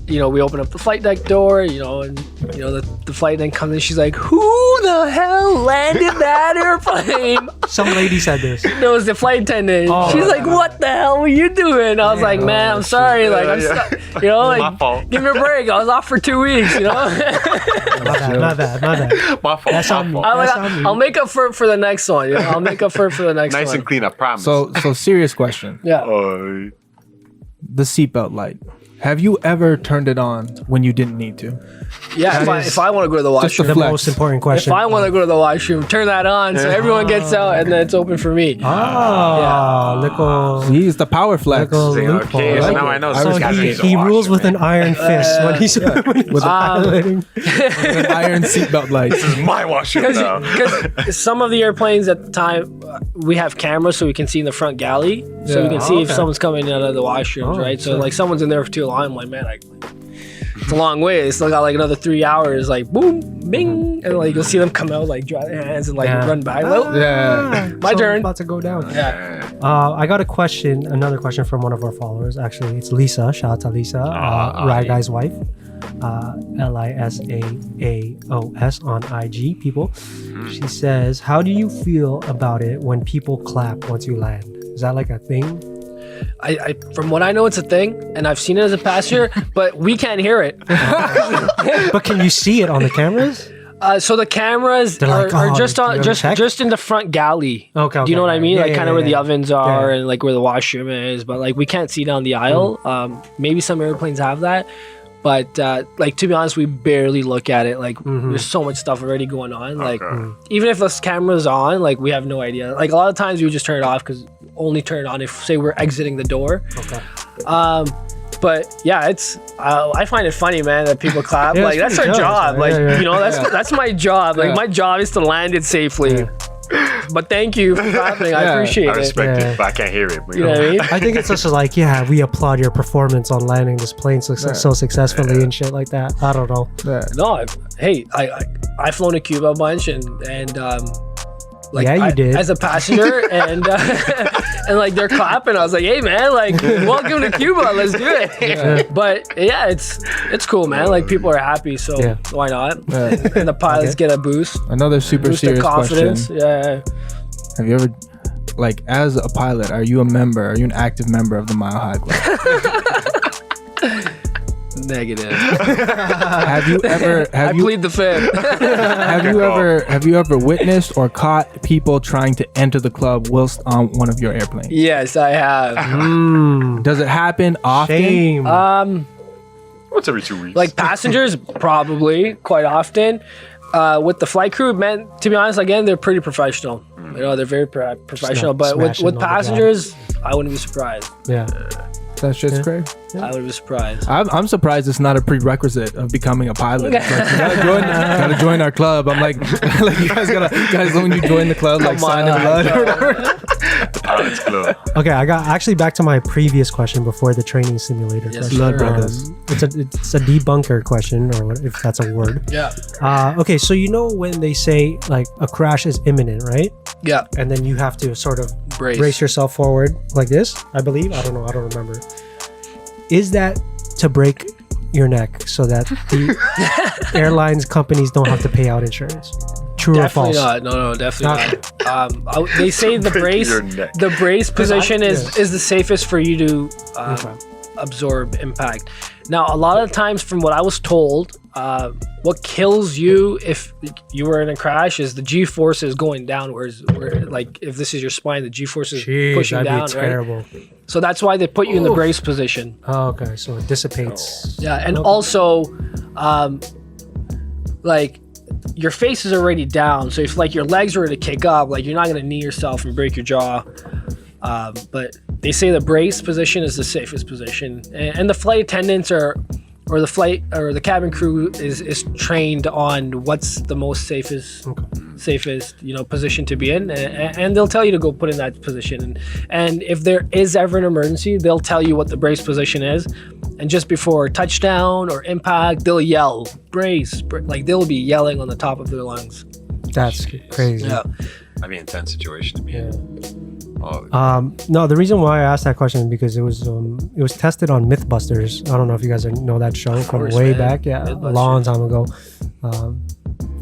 We open up the flight deck door, and the flight attendant comes in. She's like, "Who the hell landed that airplane?" Some lady said this. It was the flight attendant. Oh, She's like, "What the hell were you doing?" I was like, "Man, I'm sorry. Like, I'm My fault. give me a break. I was off for 2 weeks. My bad. My fault. That's on me. I'll make up for the next one. I'll make up for the next one. Nice and clean, I promise. So serious question. Yeah. The seatbelt light. Have you ever turned it on when you didn't need to? Yeah. If I want to go to the Just to washroom, The flex. most important if question. I want to go to the washroom, turn that on so everyone gets out and then it's open for me. Little He's the power flex. Little See, loophole. okay, so like now it. I know. I this So guy's he, needs a he washer, rules with man. an iron fist when he's With piloting. an iron seatbelt light. This is my washroom now. Because some of the airplanes at the time, we have cameras so we can see in the front galley. So we Yeah. can see if Okay. someone's coming out of the washrooms, right? So like someone's in there for too long. I'm like, man, it's a long way. They still got like another 3 hours, like boom, bing. And like you'll see them come out, like dry their hands and like Yeah. run back. Well, Yeah. My turn. About to go down. yeah. I got another question from one of our followers. Actually, it's Lisa. Shout out to Lisa, Rye Guy's wife. LISAAOS on IG, people. She says, how do you feel about it when people clap once you land? Is that like a thing? I from what I know, it's a thing, and I've seen it as a passenger, but we can't hear it. But can you see it on the cameras? So the cameras They're like, are oh, just you haven't checked? just in the front galley. Okay. Do you know what I mean? Yeah, Like yeah, kind of yeah, where the yeah. ovens are Yeah. and like where the washroom is, but like we can't see down the aisle. Maybe some airplanes have that, but like to be honest, we barely look at it. Like there's so much stuff already going on. Like even if this camera's on, like we have no idea. Like a lot of times we would just turn it off because only turn it on if say we're exiting the door. Okay. But yeah, it's I find it funny, man, that people clap. Yeah, like it's that's our pretty job. jealous, Like yeah, yeah. that's my job. Like Yeah. my job is to land it safely. Yeah. But thank you for clapping. I Yeah. appreciate I it. respect Yeah. it, but I can't hear it. But, You know what I mean? I think it's just like, yeah, we applaud your performance on landing this plane so successfully and shit like that. I don't know. Yeah. No, I've flown to Cuba a bunch and like Yeah, you did. as a passenger and and like they're clapping. I was like, hey man, like welcome to Cuba, let's do it. Yeah. But yeah, it's cool, man. Like people are happy, so Yeah. why not? Yeah. And the pilots get a boost. Another super Boost their serious confidence. question. Yeah. Have you ever, like, as a pilot, are you an active member of the Mile High Club? Negative. Have you ever, I plead the fifth. have you ever witnessed or caught people trying to enter the club whilst on one of your airplanes? Yes, I have. Does it happen often? Shame. Once every 2 weeks. Like passengers, probably quite often. With the flight crew, man, to be honest, again, they're pretty professional. They're very professional. But smashing with on the passengers, I wouldn't be surprised. Yeah. That shit's crazy. I would be surprised. I'm surprised it's not a prerequisite of becoming a pilot. It's like, you gotta join our club. I'm like, like you guys when you join the club, like sign in blood or whatever. The pilot's clue. Okay, I got actually back to my previous question before the training simulator Yes, question. Blood brothers. It's a debunker question, or if that's a word. Yeah. Okay, so you know when they say like a crash is imminent, right? Yeah. And then you have to sort of Brace. brace yourself forward like this, I believe. I don't know. I don't remember. Is that to break your neck so that the airlines companies don't have to pay out insurance? True Definitely or false? not. No, definitely not. They say the brace, your neck. the brace position Yes. is the safest for you to Okay. absorb impact. Now, a lot of times, from what I was told, what kills you if you were in a crash is the G forces going downwards. Where, like, if this is your spine, the G force is Jeez, pushing that'd down, be right? terrible. So that's why they put you in the brace position. Oh, okay, so it dissipates. Yeah, and Okay. also, like, your face is already down. So if like your legs were to kick up, like you're not gonna knee yourself and break your jaw. But they say the brace position is the safest position, and the flight attendants or the cabin crew is trained on what's the most safest position to be in, and they'll tell you to go put in that position. And if there is ever an emergency, they'll tell you what the brace position is, and just before touchdown or impact, they'll yell brace, like they'll be yelling on the top of their lungs. That's crazy. Yeah. That'd be an intense situation to be in. Oh, No, the reason why I asked that question is because it was tested on MythBusters. I don't know if you guys know that show from course, way man. back. Yeah, a MythBusters. long time ago.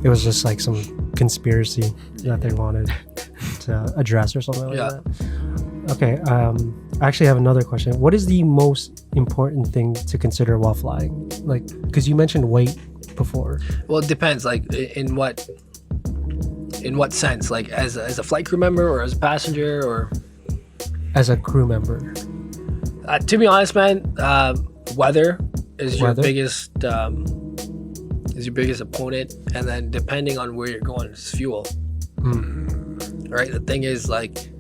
It was just like some conspiracy that they wanted to address or something like Yeah. that. Okay. I actually have another question. What is the most important thing to consider while flying? Like, because you mentioned weight before. Well, it depends. Like, in what sense? Like, as a flight crew member or as a passenger, or As a crew member. to be honest, man, weather is your Weather? biggest opponent, and then depending on where you're going, it's fuel. Right. The thing is, like,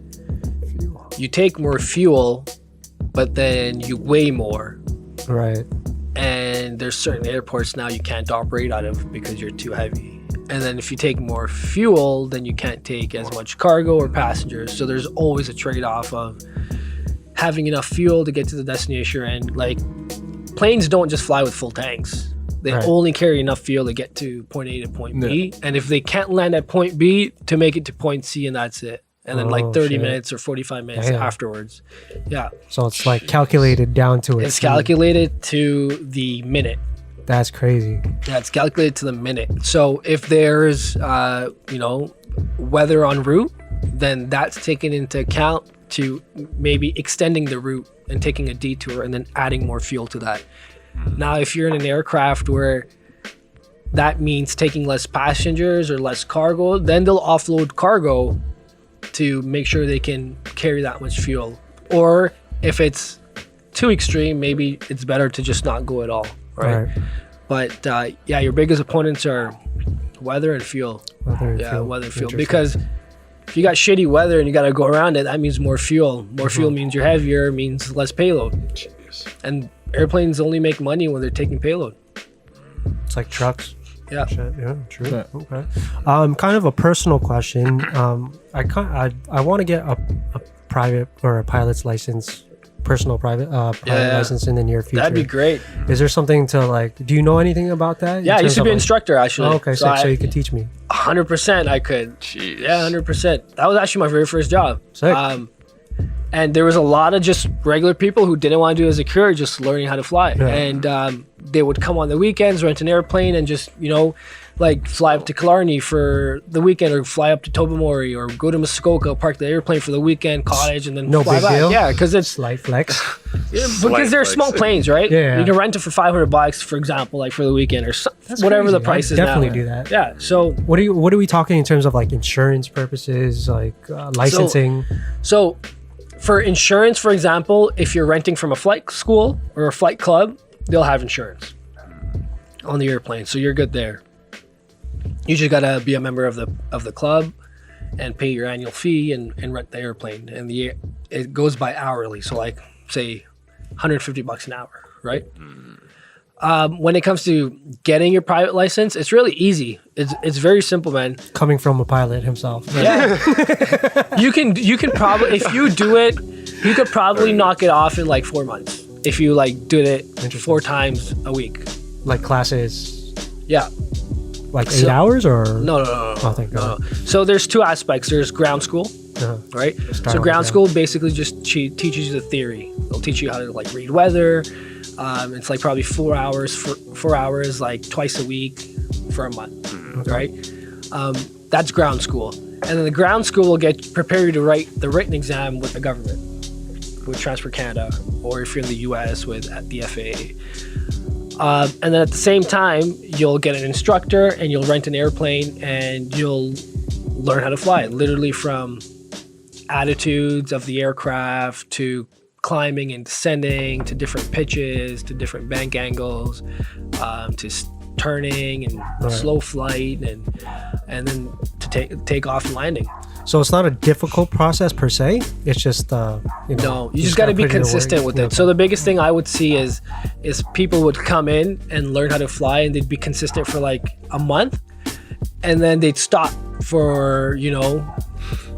you take more fuel, but then you weigh more. Right. And there's certain airports now you can't operate out of because you're too heavy. And then if you take more fuel, then you can't take as much cargo or passengers. So there's always a trade-off of having enough fuel to get to the destination. And like, planes don't just fly with full tanks. They Right. only carry enough fuel to get to point A to point B. And if they can't land at point B, to make it to point C, and that's it. And then like Oh, 30 shit. minutes or 45 minutes Damn. afterwards. Yeah. So it's like calculated down to it. It's calculated to the minute. That's crazy. Yeah, it's calculated to the minute. So if there's, weather en route, then that's taken into account to maybe extending the route and taking a detour and then adding more fuel to that. Now, if you're in an aircraft where that means taking less passengers or less cargo, then they'll offload cargo to make sure they can carry that much fuel. Or if it's too extreme, maybe it's better to just not go at all. Right. But your biggest opponents are weather and fuel. Weather and Yeah, fuel. weather and fuel. Interesting. Because if you got shitty weather and you got to go around it, that means more fuel. More fuel means you're heavier, means less payload. jeez. And airplanes only make money when they're taking payload. It's like trucks. Yeah. Shit, yeah, true. Yeah. Okay. Kind of a personal question. I want to get a private or a pilot's license, personal private pilot Yeah. license in the near future. That'd be great. Is there something to like? Do you know anything about that? Yeah, I used to be an instructor. instructor, actually. Oh, okay, so you can teach me. 100% I could. Jeez. Yeah, 100%. That was actually my very first job. Sick. And there was a lot of just regular people who didn't want to do it as a career, just learning how to fly. Yeah. And they would come on the weekends, rent an airplane, and just, like fly up to Killarney for the weekend, or fly up to Tobermory, or go to Muskoka, park the airplane for the weekend, cottage, and then No fly big back. deal. Yeah, because it's Slight flex. because they're small planes, right? Yeah. You can rent it for $500, for example, like for the weekend, or That's whatever crazy. the price I'd is now. definitely do that. Yeah. So What are we talking in terms of like insurance purposes, like licensing? So, for insurance, for example, if you're renting from a flight school or a flight club, they'll have insurance on the airplane, so you're good there. You just gotta be a member of the club and pay your annual fee and rent the airplane. And it goes by hourly, so like say $150 an hour, right? When it comes to getting your private license, it's really easy. It's very simple, man. Coming from a pilot himself. Yeah. you can probably, if you do it, you could probably knock it off in like 4 months if you like did it 4 times a week. Like classes, Yeah. like 8 hours or No. Oh, thank God. So there's 2 aspects. There's ground school, right? start So with ground that. school basically just teaches you the theory. They'll teach you how to like read weather. It's like probably 4 hours for 4 hours, like twice a week for a month, right? That's ground school, and then the ground school will prepare you to write the written exam with the government, with Transport Canada, or if you're in the U.S. at the FAA. And then at the same time, you'll get an instructor, and you'll rent an airplane, and you'll learn how to fly, literally from attitudes of the aircraft to climbing and descending to different pitches, to different bank angles, to turning and slow flight, and then to take off and landing. So it's not a difficult process per se. It's just No, you just got to be consistent with it. So the biggest thing I would see is people would come in and learn how to fly, and they'd be consistent for like a month, and then they'd stop for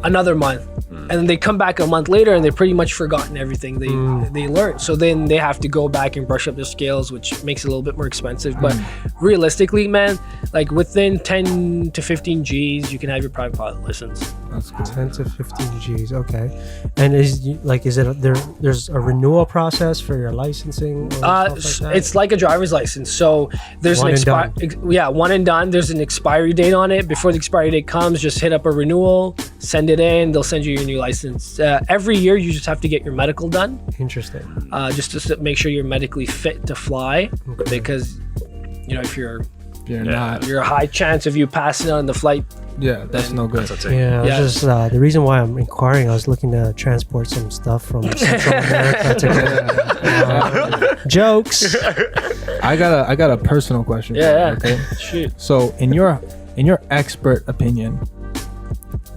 another month, and then they come back a month later and they've pretty much forgotten everything they learned. So then they have to go back and brush up their skills, which makes it a little bit more expensive. But realistically, man, like within 10 to 15 G's, you can have your private pilot license. That's cool. 10 to 15 G's. Okay. And is it there's a renewal process for your licensing? Or stuff like that? It's like a driver's license. So there's One and done. one and done. There's an expiry date on it. Before the expiry date comes, just hit up a renewal, send it in. They'll send you your new license. Every year, you just have to get your medical done. Interesting. Just to make sure you're medically fit to fly, because if you're not. a high chance of you passing out on the flight. Yeah, that's no good. That's a Yeah, Yeah. just the reason why I'm inquiring, I was looking to transport some stuff from Central America to jokes. I got a personal question. Yeah. For you, okay. Shoot. So in your expert opinion,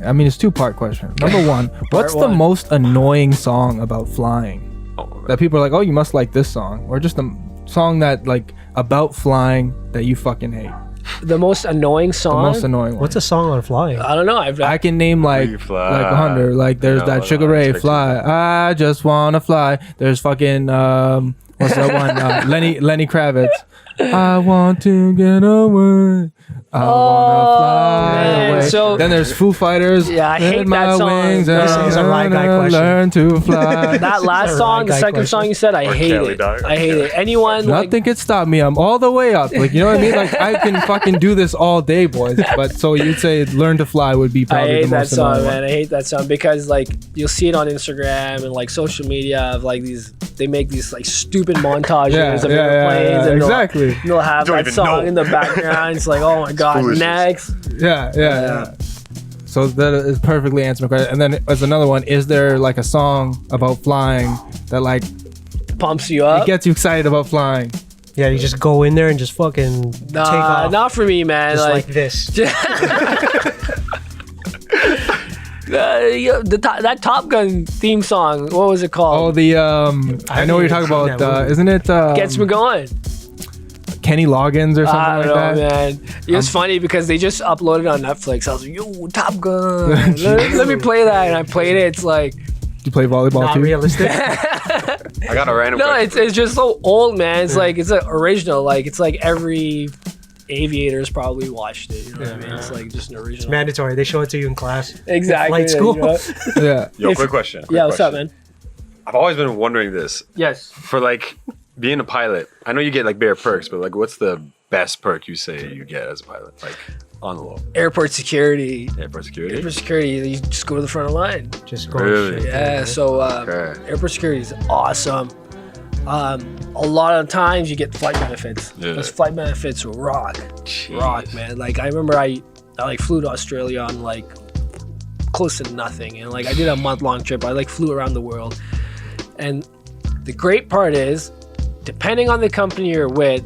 I mean it's 2-part question. Number 1, what's the one. most annoying song about flying Oh, that people are like, oh, you must like this song, or just a song that like about flying that you fucking hate? The most annoying The song. most annoying one. What's a song on flying? I don't know. I can name like We fly. 100. Like there's Yeah, that well, Sugar I Ray expect Fly. I just wanna fly. There's fucking what's that one? Lenny Kravitz. I want to get away. I wanna fly man. away. So- then there's Foo Fighters. Yeah, I hate Hit that my song. wings This and is a right guy I question. learn to fly. That last a song, right the guy second question. song you said, I hate Kelly it. Dog. I hate it. Anyone like Nothing can stop me. I'm all the way up. Like, you know what I mean? Like, I can fucking do this all day, boys. But so you'd say Learn to Fly would be I probably hate the that most song, annoying man. I hate that song because like you'll see it on Instagram and like social media of like they make these like stupid montages of airplanes and exactly. they'll have Don't that even song know. in the background. It's like, oh my god, foolishness. next. Yeah. So that is perfectly answering my question. And then there's another one. Is there like a song about flying that like Pumps you up. it gets you excited about flying? Yeah, you just go in there and just fucking take off. Not for me, man. Just Like, like this. that Top Gun theme song. What was it Oh, called? the I know what you're talking seen about. that movie. Isn't it Gets me going. Kenny Loggins or something I like don't know, that? man. It was funny because they just uploaded it on Netflix. I was like, yo, Top Gun. let me play that. And I played it. It's like, Do you play volleyball Not too? realistic. I got a random no, question. it's just so old, man. It's like, it's an original. Like, it's like every aviator's probably watched it. You know what I mean? It's like just an original. Mandatory. They show it to you in class. Exactly. Flight school. You know? Yeah. Yo, if- quick question. Yeah, what's up, man? I've always been wondering this. Yes. For like being a pilot, I know you get like bare perks, but like what's the best perk you say you get as a pilot? Like on the low. Airport security. Airport security? Airport security, you just go to the front of the line. Just go. Really? straight Yeah, there. so Okay. airport security is awesome. A lot of times you get flight benefits. Yeah. Those flight benefits rock. Jeez. Rock, man. Like I remember I like flew to Australia on like close to nothing. And like I did a month-long trip. I like flew around the world. And the great part is, depending on the company you're with,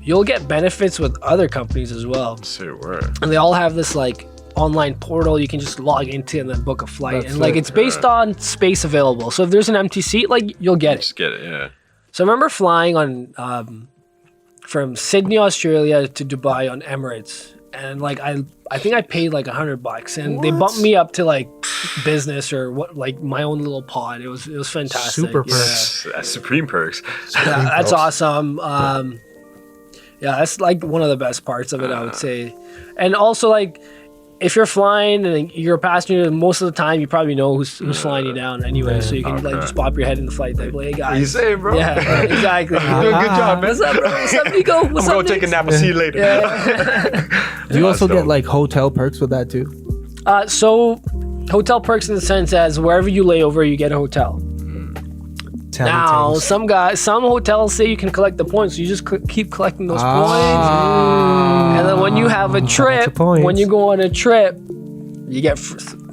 you'll get benefits with other companies as well. Say word. And they all have this like online portal you can just log into and then book a flight. That's and like it. it's based on space available. So if there's an empty seat, like you'll get it. Just get it, yeah. So I remember flying on from Sydney, Australia to Dubai on Emirates, and like I think I paid like $100, and they bumped me up to like business or what, like my own little pod. It was fantastic. Super Yeah. perks. That's Supreme Perks. Yeah, that's awesome. Yeah, that's like one of the best parts of it, I would say. And also, like, if you're flying and you're a passenger, most of the time you probably know who's flying you down anyway, so you can like just pop your head in the flight like, hey guys. You say, bro? Yeah, exactly. You're doing a good job, man. What's up, bro? What's up, Nico? What's I'm up, going to take a Nix? nap and see you later. Do you also That's get dope. like hotel perks with that too? So, hotel perks in the sense as wherever you lay over, you get a hotel. Tell me Now, things. some hotels say you can collect the points. So you just keep collecting those Ah. points, and then when you have a trip, points. when you go on a trip, you get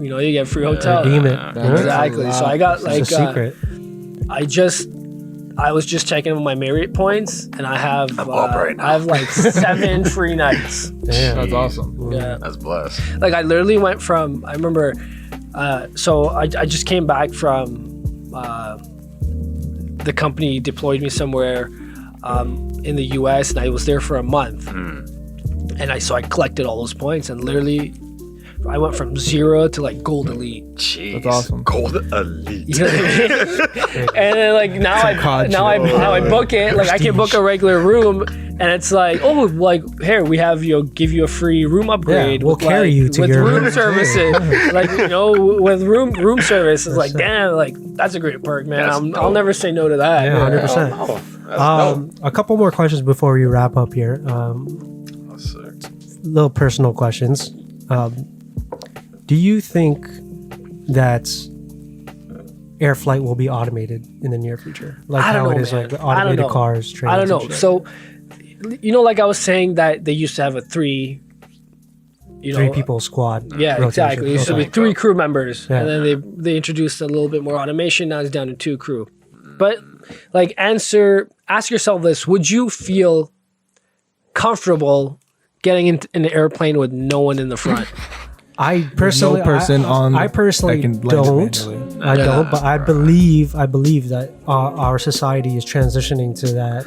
you get free hotel. Redeem it. That's Exactly. a So lot. I got like It's a secret. I was just checking with my Marriott points, and I have up right now. I have like 7 free nights. Damn. That's awesome. Yeah. That's blessed. Like I literally went from I remember, so I just came back from the company deployed me somewhere in the U.S. and I was there for a month, and I collected all those points and literally I went from 0 to like gold elite. Jeez. That's awesome. Gold elite. You know what I mean? And then like now I book it, like I can book a regular room and it's like, oh, like here we have give you a free room upgrade. we'll with, carry like, you to with your room room. services. Like with room service it's like damn, like that's a great perk, man. That's I'll dope. never say no to that. Yeah, 100%. Oh, that's dope. A couple more questions before we wrap up here. That's sick. Little personal questions. Do you think that air flight will be automated in the near future? Like I don't how know, it is man. like with I don't automated know. cars, trains. I don't know. and shit? So, like I was saying that they used to have a 3, 3 people squad. Yeah, rotation. exactly. It used to be Okay. 3 crew members, Yeah. and then they introduced a little bit more automation. Now it's down to 2 crew. But like, ask yourself this: would you feel comfortable getting in an airplane with no one in the front? I personally, No person on I personally that can land don't. manually. I don't, but I believe that our society is transitioning to that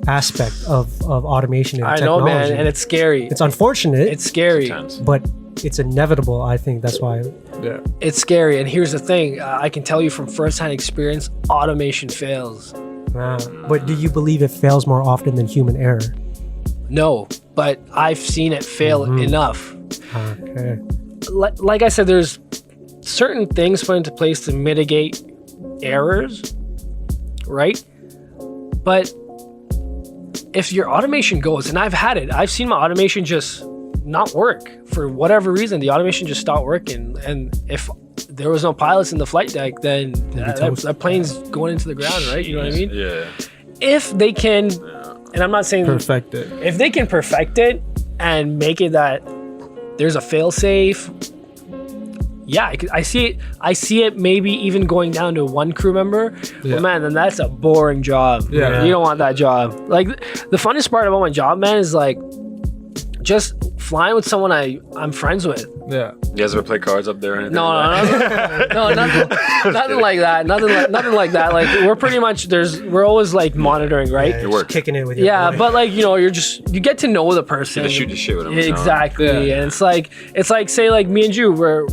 aspect of automation and I know, technology. man, and it's scary. It's unfortunate, It's scary. Tense. but it's inevitable. I think that's why. Yeah. It's scary. And here's the thing: I can tell you from firsthand experience, automation fails. But do you believe it fails more often than human error? No, but I've seen it fail enough. Okay. Like I said, there's certain things put into place to mitigate errors, right? But if your automation goes, and I've seen my automation just not work for whatever reason. The automation just stopped working, and if there was no pilots in the flight deck, then that plane's going into the ground, right? You know what I mean? Yeah. If they can, and I'm not saying Perfect it. if they can perfect it and make it that there's a fail safe, yeah, I see it maybe even going down to 1 crew member. Yeah. But man, then that's a boring job. Yeah. You don't want that job. Like the funnest part about my job, man, is like just flying with someone I'm friends with. Yeah. You guys ever play cards up there or anything? No, nothing like that. Nothing like that. Like we're pretty much we're always like monitoring, right? Yeah, It just works. kicking it with your Yeah, boy. but like you get to know the person. You just shoot the shit with them. Exactly, Yeah. and it's like say like me and you we're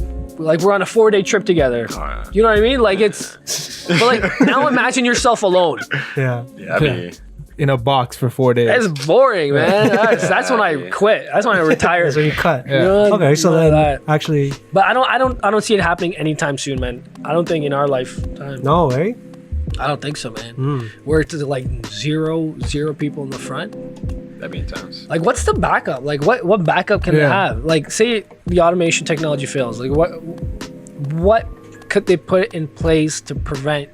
on a 4-day trip together. yeah. You know what I mean? Like but like now imagine yourself alone. yeah. Yeah, I mean, In a box for 4 days. That's boring, man. That's when I quit. That's when I retire. So you cut. Yeah. You know, Okay, so like then that. actually, But I don't see it happening anytime soon, man. I don't think in our lifetime. no, eh? I don't think so, man. We're to like zero people in the front. that'd be intense. Like, what's the backup? Like, what backup can they Yeah. have? Like, say the automation technology fails. Like, what could they put in place to prevent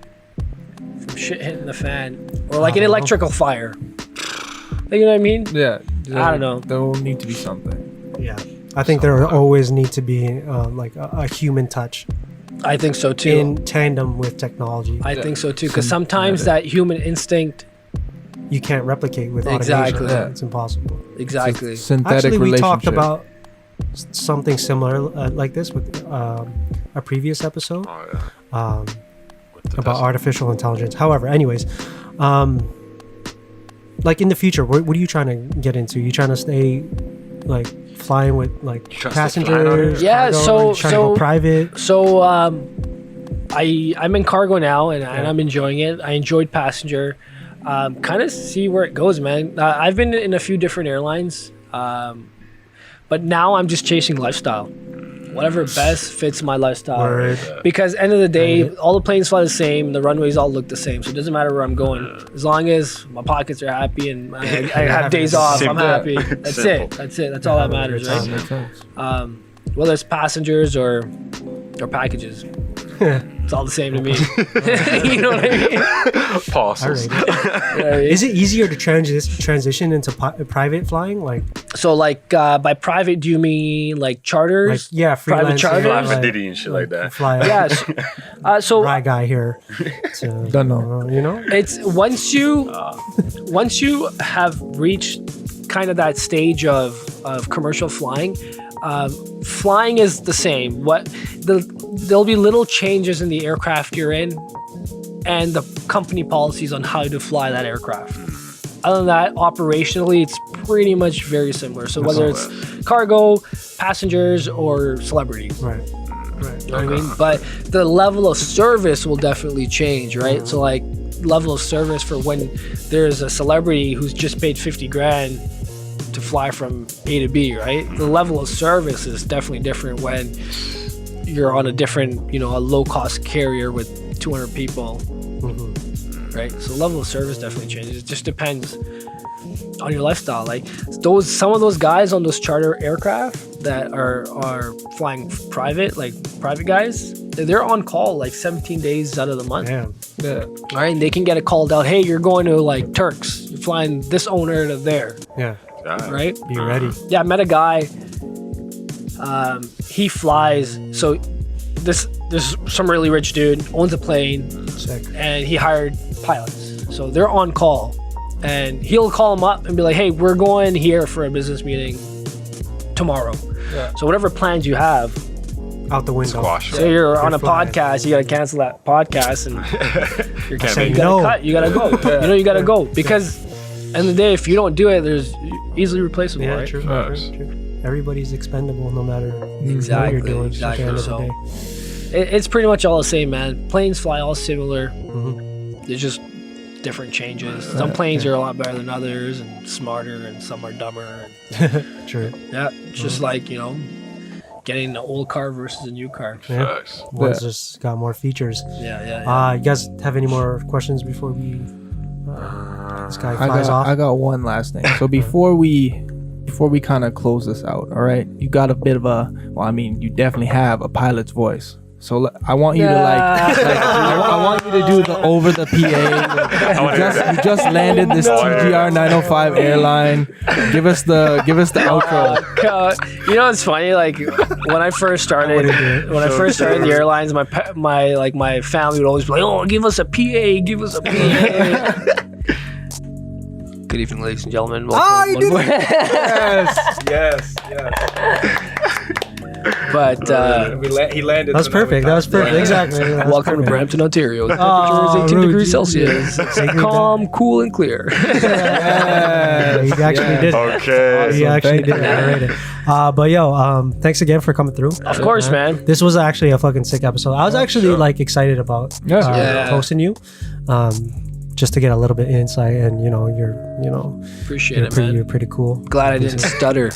from shit hitting the fan or like an electrical fire? Like, you know what I mean? Yeah. I don't know. There will need to be something. Yeah. I think there will always need to be like a human touch I think so too. in tandem with technology. I think so too. Because sometimes that human instinct. You can't replicate with Exactly. automation. Yeah. It's impossible. Exactly. Synthetic Actually, we relationship. talked about something similar like this with a previous episode Oh, yeah. With the about best- artificial intelligence. However, anyways, like in the future, what are you trying to get into? You trying to stay like flying with like trying to stay flying out passengers? here? Yeah, cargo, so- or you trying to go so- private. So I'm in cargo now, and I'm enjoying it. I enjoyed passenger. Kind of see where it goes, man. I've been in a few different airlines, but now I'm just chasing lifestyle. Whatever best fits my lifestyle. Word. Because end of the day, all the planes fly the same, the runways all look the same, so it doesn't matter where I'm going. As long as my pockets are happy and I have days off, I'm Simple. happy. That's Simple. it. That's it. That's all that matters, That right? makes sense. Whether it's passengers or packages, it's all the same to me. You know what I mean? Parcels. All right. You know what I mean? Is it easier to transition into private flying? Like So like by private, do you mean like charters? yeah, Private freelance, charters? Fly for like, Diddy and shit like that. fly Yeah. So right guy here. To, Don't know. you know? it's once you have reached kind of that stage of commercial flying, flying is the same. There'll be little changes in the aircraft you're in and the company policies on how to fly that aircraft. Other than that, operationally, it's pretty much very similar. So whether it's cargo, passengers, or celebrity. Right. You know what I mean? But the level of service will definitely change, right? So like level of service for when there's a celebrity who's just paid 50 grand to fly from A to B, right? The level of service is definitely different when you're on a different, a low cost carrier with 200 people, right? So level of service definitely changes. It just depends on your lifestyle. Like some of those guys on those charter aircraft that are flying private, like private guys, they're on call like 17 days out of the month. Damn. Yeah. All right, and they can get it called out. Hey, you're going to like Turks. You're flying this owner to there, Yeah. right? Be ready. Yeah, I met a guy. He flies. So this some really rich dude owns a plane, Sick. and he hired pilots. So they're on call, and he'll call them up and be like, "Hey, we're going here for a business meeting tomorrow." Yeah. So whatever plans you have, Out the window. Squash. say you're on a flying. podcast, you gotta cancel that podcast, and you're Can't say make you gotta no. cut. You gotta go. You gotta go because, end of the day, if you don't do it, there's easily replaceable, Yeah, right? true. Facts. True. Everybody's expendable no matter Exactly, what you're doing. exactly. At the end So- of the day. It's pretty much all the same, man. Planes fly all similar. Mhm. There's just different changes. Some planes are a lot better than others and smarter, and some are dumber. And True. yeah, it's just like getting an old car versus a new car. Yeah. Facts. One's just got more features. Yeah. You guys have any more questions before we this guy flies off? I got one last thing. So before we kind of close this out, all right, you got a bit of you definitely have a pilot's voice. So I want you to I want you to do the over the PA. You just landed this TGR 905 airline. Give us the outro. It's funny. Like when I first started, the airlines, my family would always be like, "Oh, give us a PA, give us a PA." Good evening, ladies and gentlemen. Welcome. you did it. Yes. But He landed. That was perfect. That was perfect. Exactly. That was welcome to perfect. Brampton, Ontario. The Oh, temperature is 18 rude. degrees Celsius. Say good Calm, cool, and clear. Yeah, he actually did. Okay. He actually Thank did. I rate it. But yo, thanks again for coming through. Of course, man. This was actually a fucking sick episode. I was actually like excited about Yeah. hosting you, just to get a little bit insight. And you're Appreciate it, man. you're pretty cool. Glad I didn't stutter.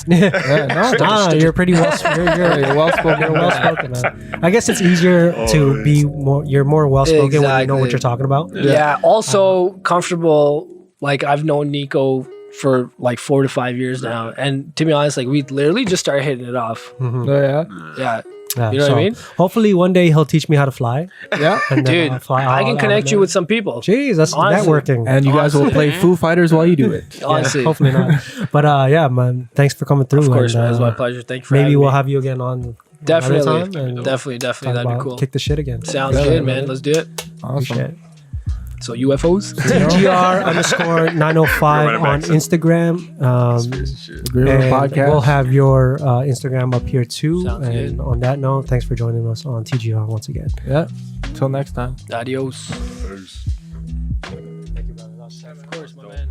You're pretty well. You're well spoken. You're well spoken, man. I guess it's easier to be more. You're more well spoken when you know what Exactly. you're talking about. Yeah. Also comfortable. Like I've known Nico for like 4 to 5 years now, and to be honest, like we literally just started hitting it off. Yeah. Yeah. Yeah, You know what I mean? Hopefully, one day he'll teach me how to fly. Yeah. And then Dude, I'll fly I all can out connect of you there. with some people. Jeez, that's Honestly. networking. And you guys will play Foo Fighters while you do it. Honestly. Yeah, hopefully not. But yeah, man, thanks for coming through. Of course, and, man. It's my pleasure. Thank you for Maybe having we'll me. have you again on Definitely. another time and Definitely. talk That'd be about- cool. Kick the shit again. Sounds Yeah, good, man. man. Let's do it. Awesome. Shit. So UFOs. TGR _ 905 Running on back. Instagram. Agree with the And podcast. we'll have your Instagram up here too. Sounds and good. on that note, thanks for joining us on TGR once again. Yeah. Till next time. Adios. Peace. Of course, my man.